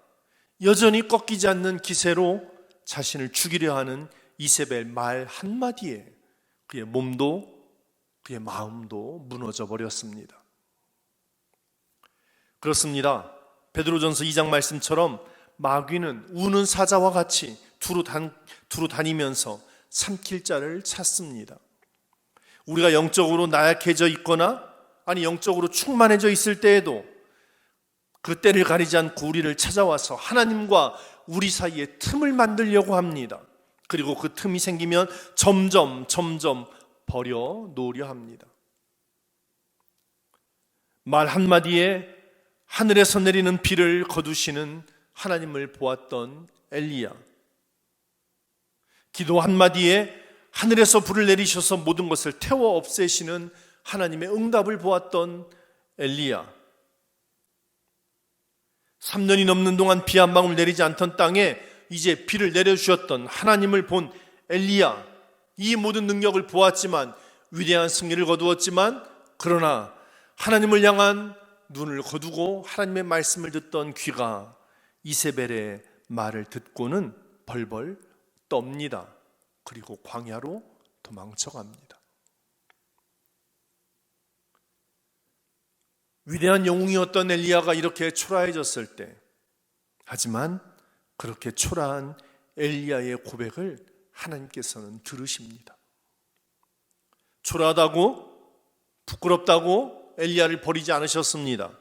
Speaker 1: 여전히 꺾이지 않는 기세로 자신을 죽이려 하는 이세벨 말 한마디에 그의 몸도 그의 마음도 무너져 버렸습니다. 그렇습니다. 베드로전서 2장 말씀처럼 마귀는 우는 사자와 같이 두루 다니면서 삼킬 자를 찾습니다. 우리가 영적으로 나약해져 있거나 아니 영적으로 충만해져 있을 때에도 그 때를 가리지 않고 우리를 찾아와서 하나님과 우리 사이에 틈을 만들려고 합니다. 그리고 그 틈이 생기면 점점 버려 놓으려 합니다. 말 한마디에 하늘에서 내리는 비를 거두시는 하나님을 보았던 엘리야, 기도 한마디에 하늘에서 불을 내리셔서 모든 것을 태워 없애시는 하나님의 응답을 보았던 엘리야, 3년이 넘는 동안 비 한 방울 내리지 않던 땅에 이제 비를 내려주셨던 하나님을 본 엘리야, 이 모든 능력을 보았지만 위대한 승리를 거두었지만 그러나 하나님을 향한 눈을 거두고 하나님의 말씀을 듣던 귀가 이세벨의 말을 듣고는 벌벌 떱니다. 그리고 광야로 도망쳐갑니다. 위대한 영웅이었던 엘리야가 이렇게 초라해졌을 때, 하지만 그렇게 초라한 엘리야의 고백을 하나님께서는 들으십니다. 초라하다고 부끄럽다고 엘리야를 버리지 않으셨습니다.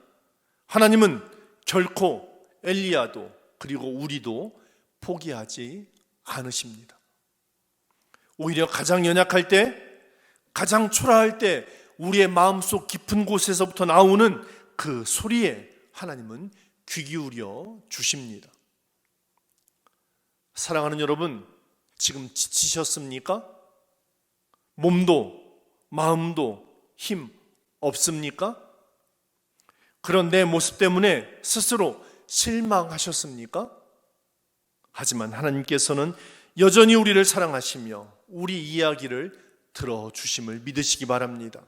Speaker 1: 하나님은 결코 엘리야도 그리고 우리도 포기하지 않으십니다. 오히려 가장 연약할 때, 가장 초라할 때 우리의 마음속 깊은 곳에서부터 나오는 그 소리에 하나님은 귀 기울여 주십니다. 사랑하는 여러분, 지금 지치셨습니까? 몸도 마음도 힘 없습니까? 그런 내 모습 때문에 스스로 실망하셨습니까? 하지만 하나님께서는 여전히 우리를 사랑하시며 우리 이야기를 들어주심을 믿으시기 바랍니다.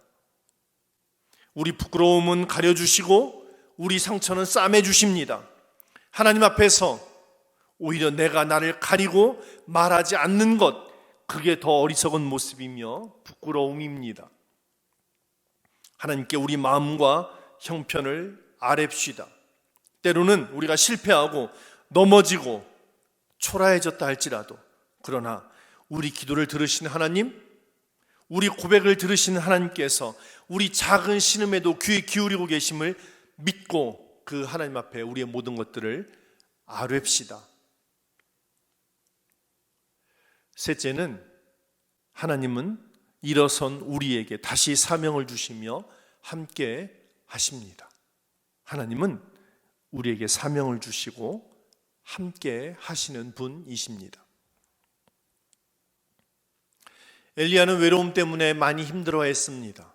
Speaker 1: 우리 부끄러움은 가려주시고 우리 상처는 싸매주십니다. 하나님 앞에서 오히려 내가 나를 가리고 말하지 않는 것, 그게 더 어리석은 모습이며 부끄러움입니다. 하나님께 우리 마음과 형편을 아뢰시다. 때로는 우리가 실패하고 넘어지고 초라해졌다 할지라도, 그러나 우리 기도를 들으시는 하나님, 우리 고백을 들으시는 하나님께서 우리 작은 신음에도 귀 기울이고 계심을 믿고 그 하나님 앞에 우리의 모든 것들을 아뢰시다. 셋째는, 하나님은 일어선 우리에게 다시 사명을 주시며 함께 하십니다. 하나님은 우리에게 사명을 주시고 함께 하시는 분이십니다. 엘리야는 외로움 때문에 많이 힘들어했습니다.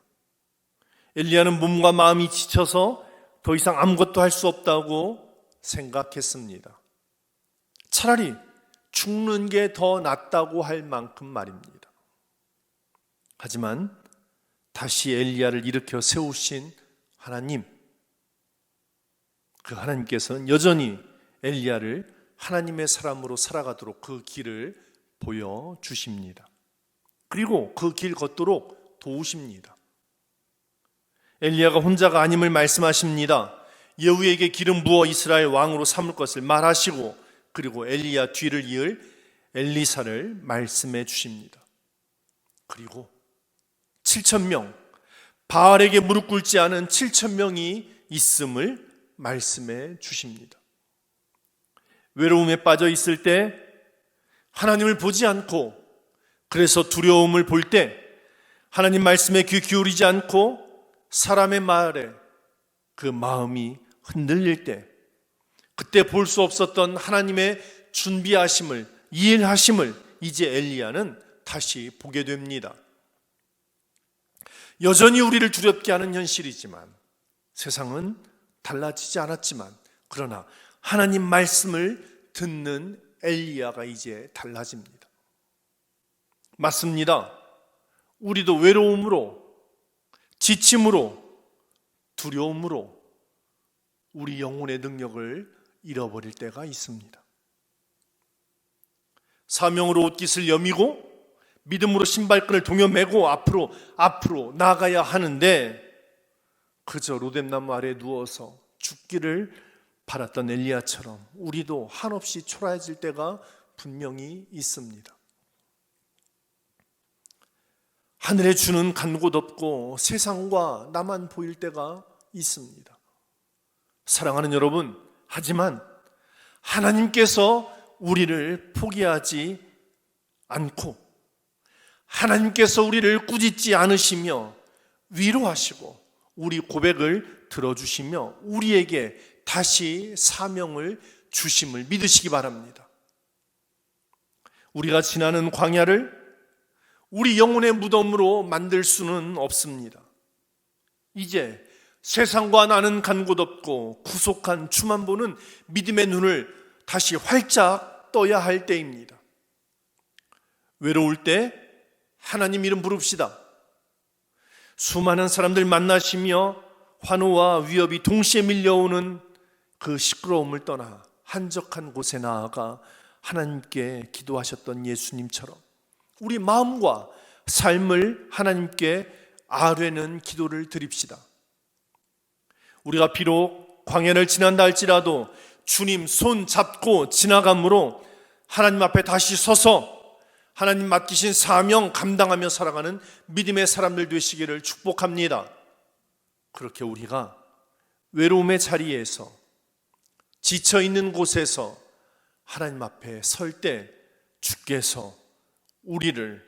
Speaker 1: 엘리야는 몸과 마음이 지쳐서 더 이상 아무것도 할 수 없다고 생각했습니다. 차라리 죽는 게 더 낫다고 할 만큼 말입니다. 하지만 다시 엘리야를 일으켜 세우신 하나님, 그 하나님께서는 여전히 엘리야를 하나님의 사람으로 살아가도록 그 길을 보여주십니다. 그리고 그 길 걷도록 도우십니다. 엘리야가 혼자가 아님을 말씀하십니다. 예후에게 기름 부어 이스라엘 왕으로 삼을 것을 말하시고, 그리고 엘리야 뒤를 이을 엘리사를 말씀해 주십니다. 그리고 7,000명, 바알에게 무릎 꿇지 않은 7,000명이 있음을 말씀해 주십니다. 외로움에 빠져 있을 때, 하나님을 보지 않고, 그래서 두려움을 볼 때 하나님 말씀에 귀 기울이지 않고 사람의 말에 그 마음이 흔들릴 때, 그때 볼 수 없었던 하나님의 준비하심을, 일하심을 이제 엘리야는 다시 보게 됩니다. 여전히 우리를 두렵게 하는 현실이지만, 세상은 달라지지 않았지만, 그러나 하나님 말씀을 듣는 엘리야가 이제 달라집니다. 맞습니다. 우리도 외로움으로, 지침으로, 두려움으로 우리 영혼의 능력을 잃어버릴 때가 있습니다. 사명으로 옷깃을 여미고 믿음으로 신발끈을 동여매고 앞으로 나아가야 하는데, 그저 로뎀나무 아래에 누워서 죽기를 바랐던 엘리야처럼 우리도 한없이 초라해질 때가 분명히 있습니다. 하늘에 주는 간 곳 없고 세상과 나만 보일 때가 있습니다. 사랑하는 여러분, 하지만 하나님께서 우리를 포기하지 않고, 하나님께서 우리를 꾸짖지 않으시며 위로하시고 우리 고백을 들어주시며 우리에게 다시 사명을 주심을 믿으시기 바랍니다. 우리가 지나는 광야를 우리 영혼의 무덤으로 만들 수는 없습니다. 이제 세상과 나는 간 곳 없고 구속한 주만 보는 믿음의 눈을 다시 활짝 떠야 할 때입니다. 외로울 때 하나님 이름 부릅시다. 수많은 사람들 만나시며 환호와 위협이 동시에 밀려오는 그 시끄러움을 떠나 한적한 곳에 나아가 하나님께 기도하셨던 예수님처럼 우리 마음과 삶을 하나님께 아뢰는 기도를 드립시다. 우리가 비록 광야를 지난다 할지라도 주님 손 잡고 지나감으로 하나님 앞에 다시 서서 하나님 맡기신 사명 감당하며 살아가는 믿음의 사람들 되시기를 축복합니다. 그렇게 우리가 외로움의 자리에서, 지쳐있는 곳에서 하나님 앞에 설 때 주께서 우리를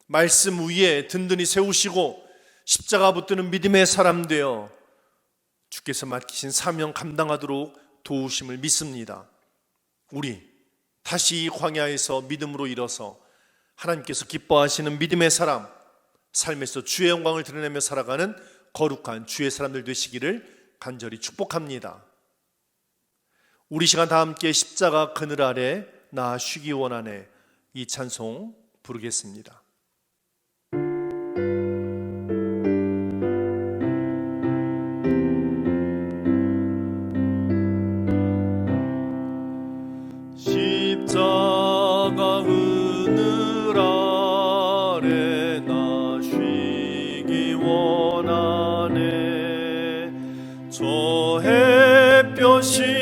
Speaker 1: 말씀 위에 든든히 세우시고 십자가 붙드는 믿음의 사람 되어 주께서 맡기신 사명 감당하도록 도우심을 믿습니다. 우리 다시 이 광야에서 믿음으로 일어서 하나님께서 기뻐하시는 믿음의 사람, 삶에서 주의 영광을 드러내며 살아가는 거룩한 주의 사람들 되시기를 간절히 축복합니다. 우리 시간 다 함께 십자가 그늘 아래 나 쉬기 원하네, 이 찬송 부르겠습니다. 십자가 그늘 아래 나 쉬기 원하네. 저 햇볕이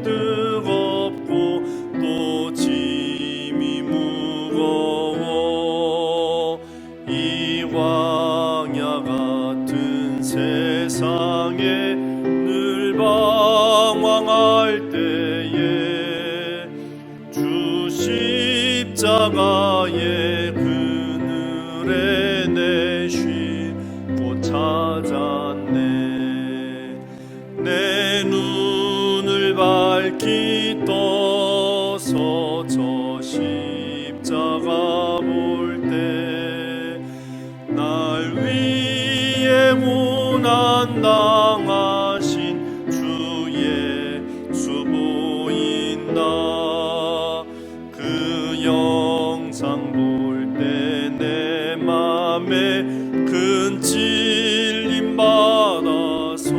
Speaker 1: 뜨겁고 또 짐이 무거워 이 광야 같은 세상에 늘 방황할 때에 주 십자가의 그늘에 내 쉴곳 찾았네. 내 눈을 밝히 떠서 저 십자가 볼 때 날 위에 당하신 주 예수 보인다. 그 영상 볼 때 내 맘에 큰 찔림 받아서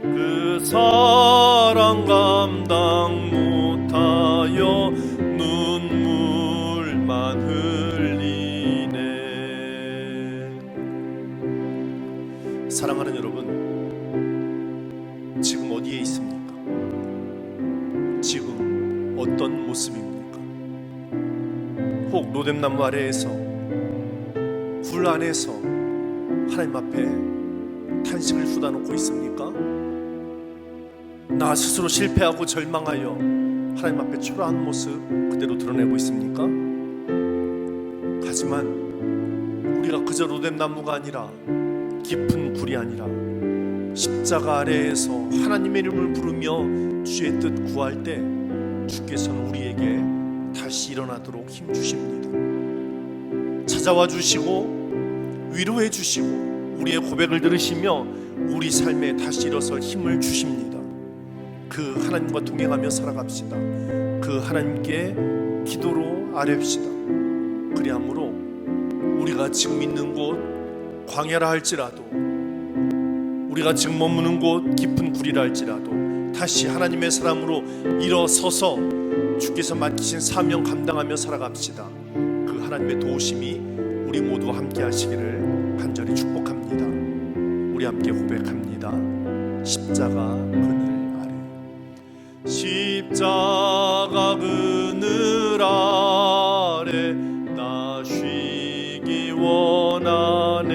Speaker 1: 그 사랑 감당 못하여 눈물만 흘리네. 사랑하는 여러분, 지금 어디에 있습니까? 지금 어떤 모습입니까? 혹 로뎀나무 아래에서, 굴 안에서 하나님 앞에 탄식을 쏟아놓고 있습니까? 나 스스로 실패하고 절망하여 하나님 앞에 초라한 모습 그대로 드러내고 있습니까? 하지만 우리가 그저 로뎀나무가 아니라, 깊은 굴이 아니라 십자가 아래에서 하나님의 이름을 부르며 주의 뜻 구할 때 주께서는 우리에게 다시 일어나도록 힘 주십니다. 찾아와 주시고 위로해 주시고 우리의 고백을 들으시며 우리 삶에 다시 일어설 힘을 주십니다. 그 하나님과 동행하며 살아갑시다. 그 하나님께 기도로 아뢰읍시다. 그리함으로 우리가 지금 있는 곳 광야라 할지라도, 우리가 지금 머무는 곳 깊은 굴이라 할지라도 다시 하나님의 사람으로 일어서서 주께서 맡기신 사명 감당하며 살아갑시다. 그 하나님의 도우심이 우리 모두와 함께 하시기를 간절히 축복합니다. 우리 함께 고백합니다. 십자가 그늘 아래, 십자가 그늘 아래 나 쉬기 원하네.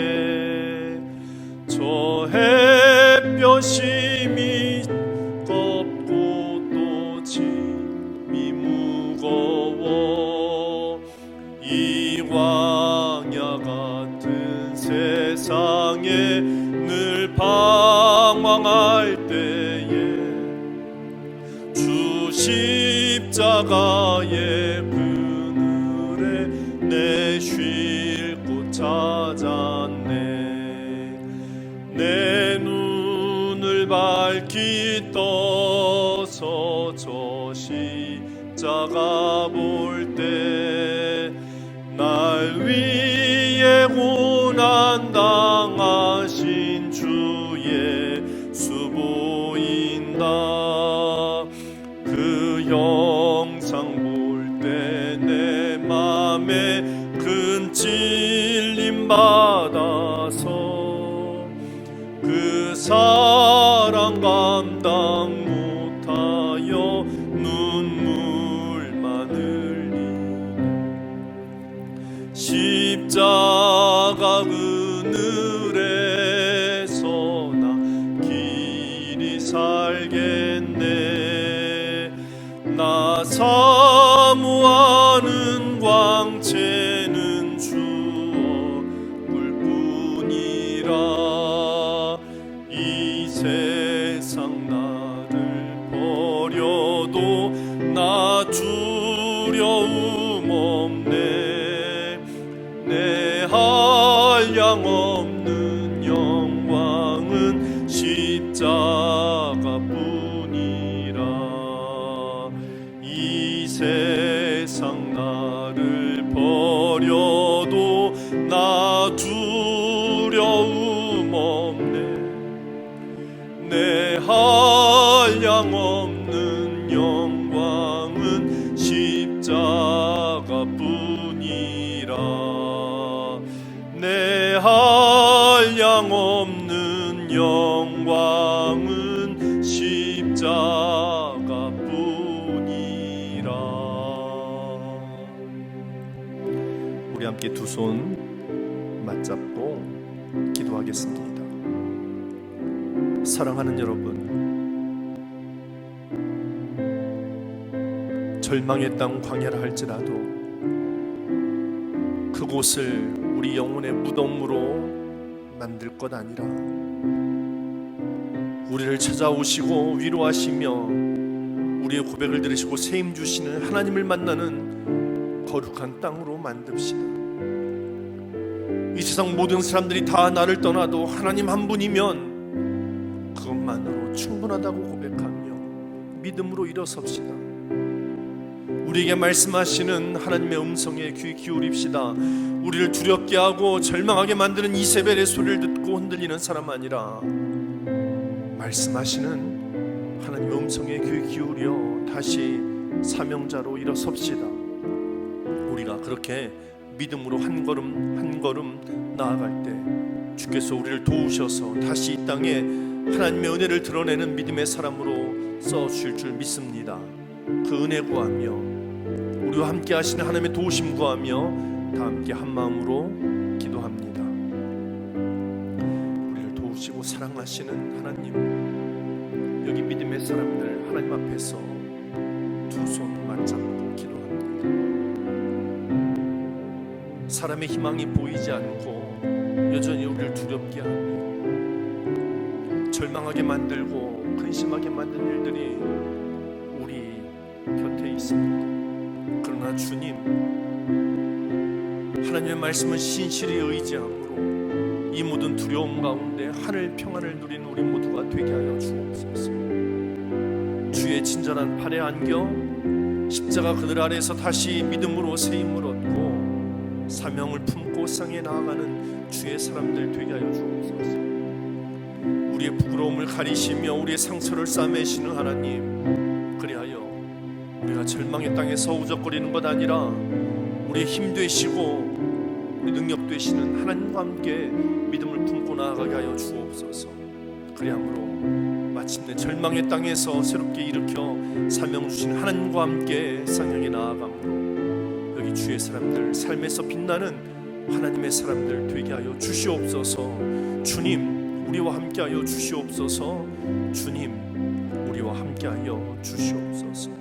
Speaker 1: 저 햇볕이 미겁고 또 짐이 무거워 이 광야 같은 세상에 늘 방황할 때에 주 십자가의 그늘에 내 쉴 곳 찾았네. 내 눈을 밝히 떠서 저 십자가 볼 때 날 위해 고난 당하신 주 예수 보인다. 그 영상 볼 때 내 맘에 큰 찔림 받아서 그 사랑 감당 못하여 눈물만 흘리네. 십자가 그늘에서 나 길이 살겠네. 나 사모하는 광채는 주 얼굴 뿐이라. 이 세상 나를 버려도 나 두려움 없네. 내 한량 없는 영광은 십자가 뿐이라. 이 세상 나를 버려도 나 두려움 없네. 내 한량 없는 영광은 십자가 뿐이라. 내 한량 없는 영광은 십자가 뿐이라. 우리 함께 두 손 맞잡고 기도하겠습니다. 사랑하는 여러분, 절망의 땅 광야라 할지라도 그곳을 우리 영혼의 무덤으로 만들 것 아니라 우리를 찾아오시고 위로하시며 우리의 고백을 들으시고 세임 주시는 하나님을 만나는 거룩한 땅으로 만듭시다. 이 세상 모든 사람들이 다 나를 떠나도 하나님 한 분이면 그것만으로 충분하다고 고백하며 믿음으로 일어섭시다. 우리에게 말씀하시는 하나님의 음성에 귀 기울입시다. 우리를 두렵게 하고 절망하게 만드는 이세벨의 소리를 듣고 흔들리는 사람 아니라 말씀하시는 하나님의 음성에 귀 기울여 다시 사명자로 일어섭시다. 우리가 그렇게 믿음으로 한 걸음 한 걸음 나아갈 때 주께서 우리를 도우셔서 다시 이 땅에 하나님의 은혜를 드러내는 믿음의 사람으로 써주실 줄 믿습니다. 그 은혜 구하며 우리와 함께 하시는 하나님의 도우심 구하며 다 함께 한 마음으로 기도합니다. 우리를 도우시고 사랑하시는 하나님, 여기 믿음의 사람들 하나님 앞에서 두 손 맞잡고 기도합니다. 사람의 희망이 보이지 않고 여전히 우리를 두렵게 하며 절망하게 만들고 근심하게 만든 일들이 우리 곁에 있습니다. 그러나 주님, 하나님의 말씀을 신실히 의지함으로 이 모든 두려움 가운데 하늘 평안을 누리는 우리 모두가 되게 하여 주옵소서. 주의 친절한 팔에 안겨 십자가 그늘 아래에서 다시 믿음으로 새 힘을 얻고 사명을 품고 세상에 나아가는 주의 사람들 되게 하여 주옵소서. 우리의 부끄러움을 가리시며 우리의 상처를 싸매시는 하나님, 그리하여 우리가 절망의 땅에서 우적거리는 것 아니라 우리의 힘 되시고 우리 능력 되시는 하나님과 함께 믿음을 품고 나아가게 하여 주옵소서. 그리함으로 마침내 절망의 땅에서 새롭게 일으켜 사명 주신 하나님과 함께 상향에 나아감으로 여기 주의 사람들 삶에서 빛나는 하나님의 사람들 되게 하여 주시옵소서. 주님, 우리와 함께 하여 주시옵소서. 주님, 우리와 함께 하여 주시옵소서.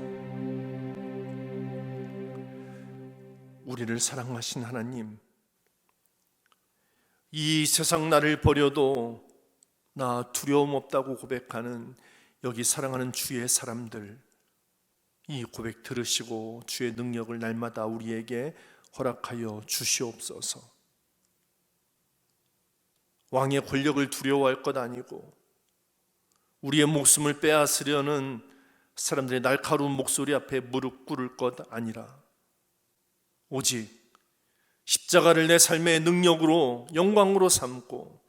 Speaker 1: 우리를 사랑하신 하나님, 이 세상 나를 버려도 나 두려움 없다고 고백하는 여기 사랑하는 주의 사람들, 이 고백 들으시고 주의 능력을 날마다 우리에게 허락하여 주시옵소서. 왕의 권력을 두려워할 것 아니고 우리의 목숨을 빼앗으려는 사람들의 날카로운 목소리 앞에 무릎 꿇을 것 아니라 오직 십자가를 내 삶의 능력으로 영광으로 삼고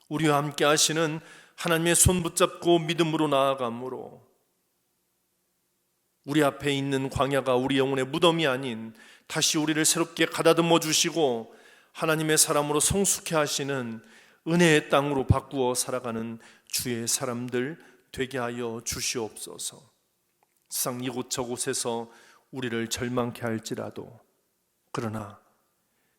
Speaker 1: 우리와 함께 하시는 하나님의 손 붙잡고 믿음으로 나아감으로 우리 앞에 있는 광야가 우리 영혼의 무덤이 아닌 다시 우리를 새롭게 가다듬어 주시고 하나님의 사람으로 성숙해 하시는 은혜의 땅으로 바꾸어 살아가는 주의 사람들 되게 하여 주시옵소서. 세상 이곳저곳에서 우리를 절망케 할지라도 그러나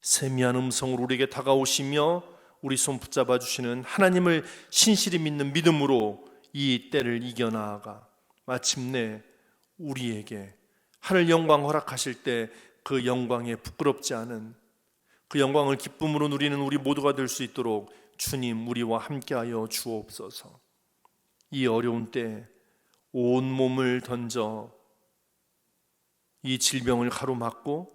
Speaker 1: 세미한 음성으로 우리에게 다가오시며 우리 손 붙잡아 주시는 하나님을 신실히 믿는 믿음으로 이 때를 이겨나아가 마침내 우리에게 하늘 영광 허락하실 때 그 영광에 부끄럽지 않은 그 영광을 기쁨으로 누리는 우리 모두가 될 수 있도록 주님 우리와 함께하여 주옵소서. 이 어려운 때 온 몸을 던져 이 질병을 가로막고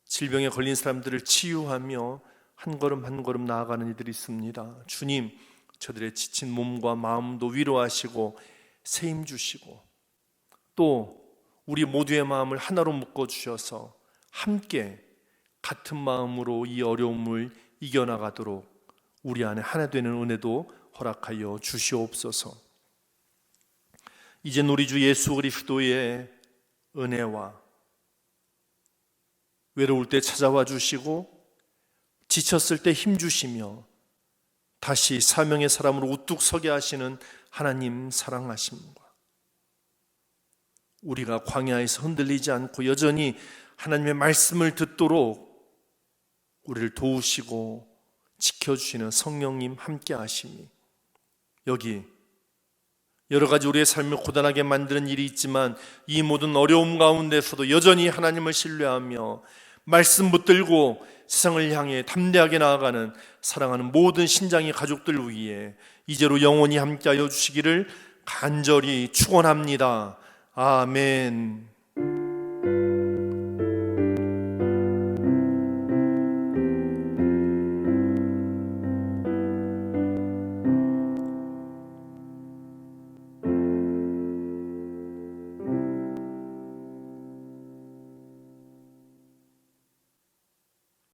Speaker 1: 질병에 걸린 사람들을 치유하며 한 걸음 한 걸음 나아가는 이들이 있습니다. 주님, 저들의 지친 몸과 마음도 위로하시고 새 힘 주시고 또 우리 모두의 마음을 하나로 묶어주셔서 함께 같은 마음으로 이 어려움을 이겨나가도록 우리 안에 하나 되는 은혜도 허락하여 주시옵소서. 이제 우리 주 예수 그리스도의 은혜와 외로울 때 찾아와 주시고 지쳤을 때 힘 주시며 다시 사명의 사람으로 우뚝 서게 하시는 하나님 사랑하심과 우리가 광야에서 흔들리지 않고 여전히 하나님의 말씀을 듣도록 우리를 도우시고 지켜주시는 성령님 함께 하심이 여기 여러 가지 우리의 삶을 고단하게 만드는 일이 있지만 이 모든 어려움 가운데서도 여전히 하나님을 신뢰하며 말씀 붙들고 세상을 향해 담대하게 나아가는 사랑하는 모든 신장이 가족들 위해 이제로 영원히 함께하여 주시기를 간절히 축원합니다. 아멘.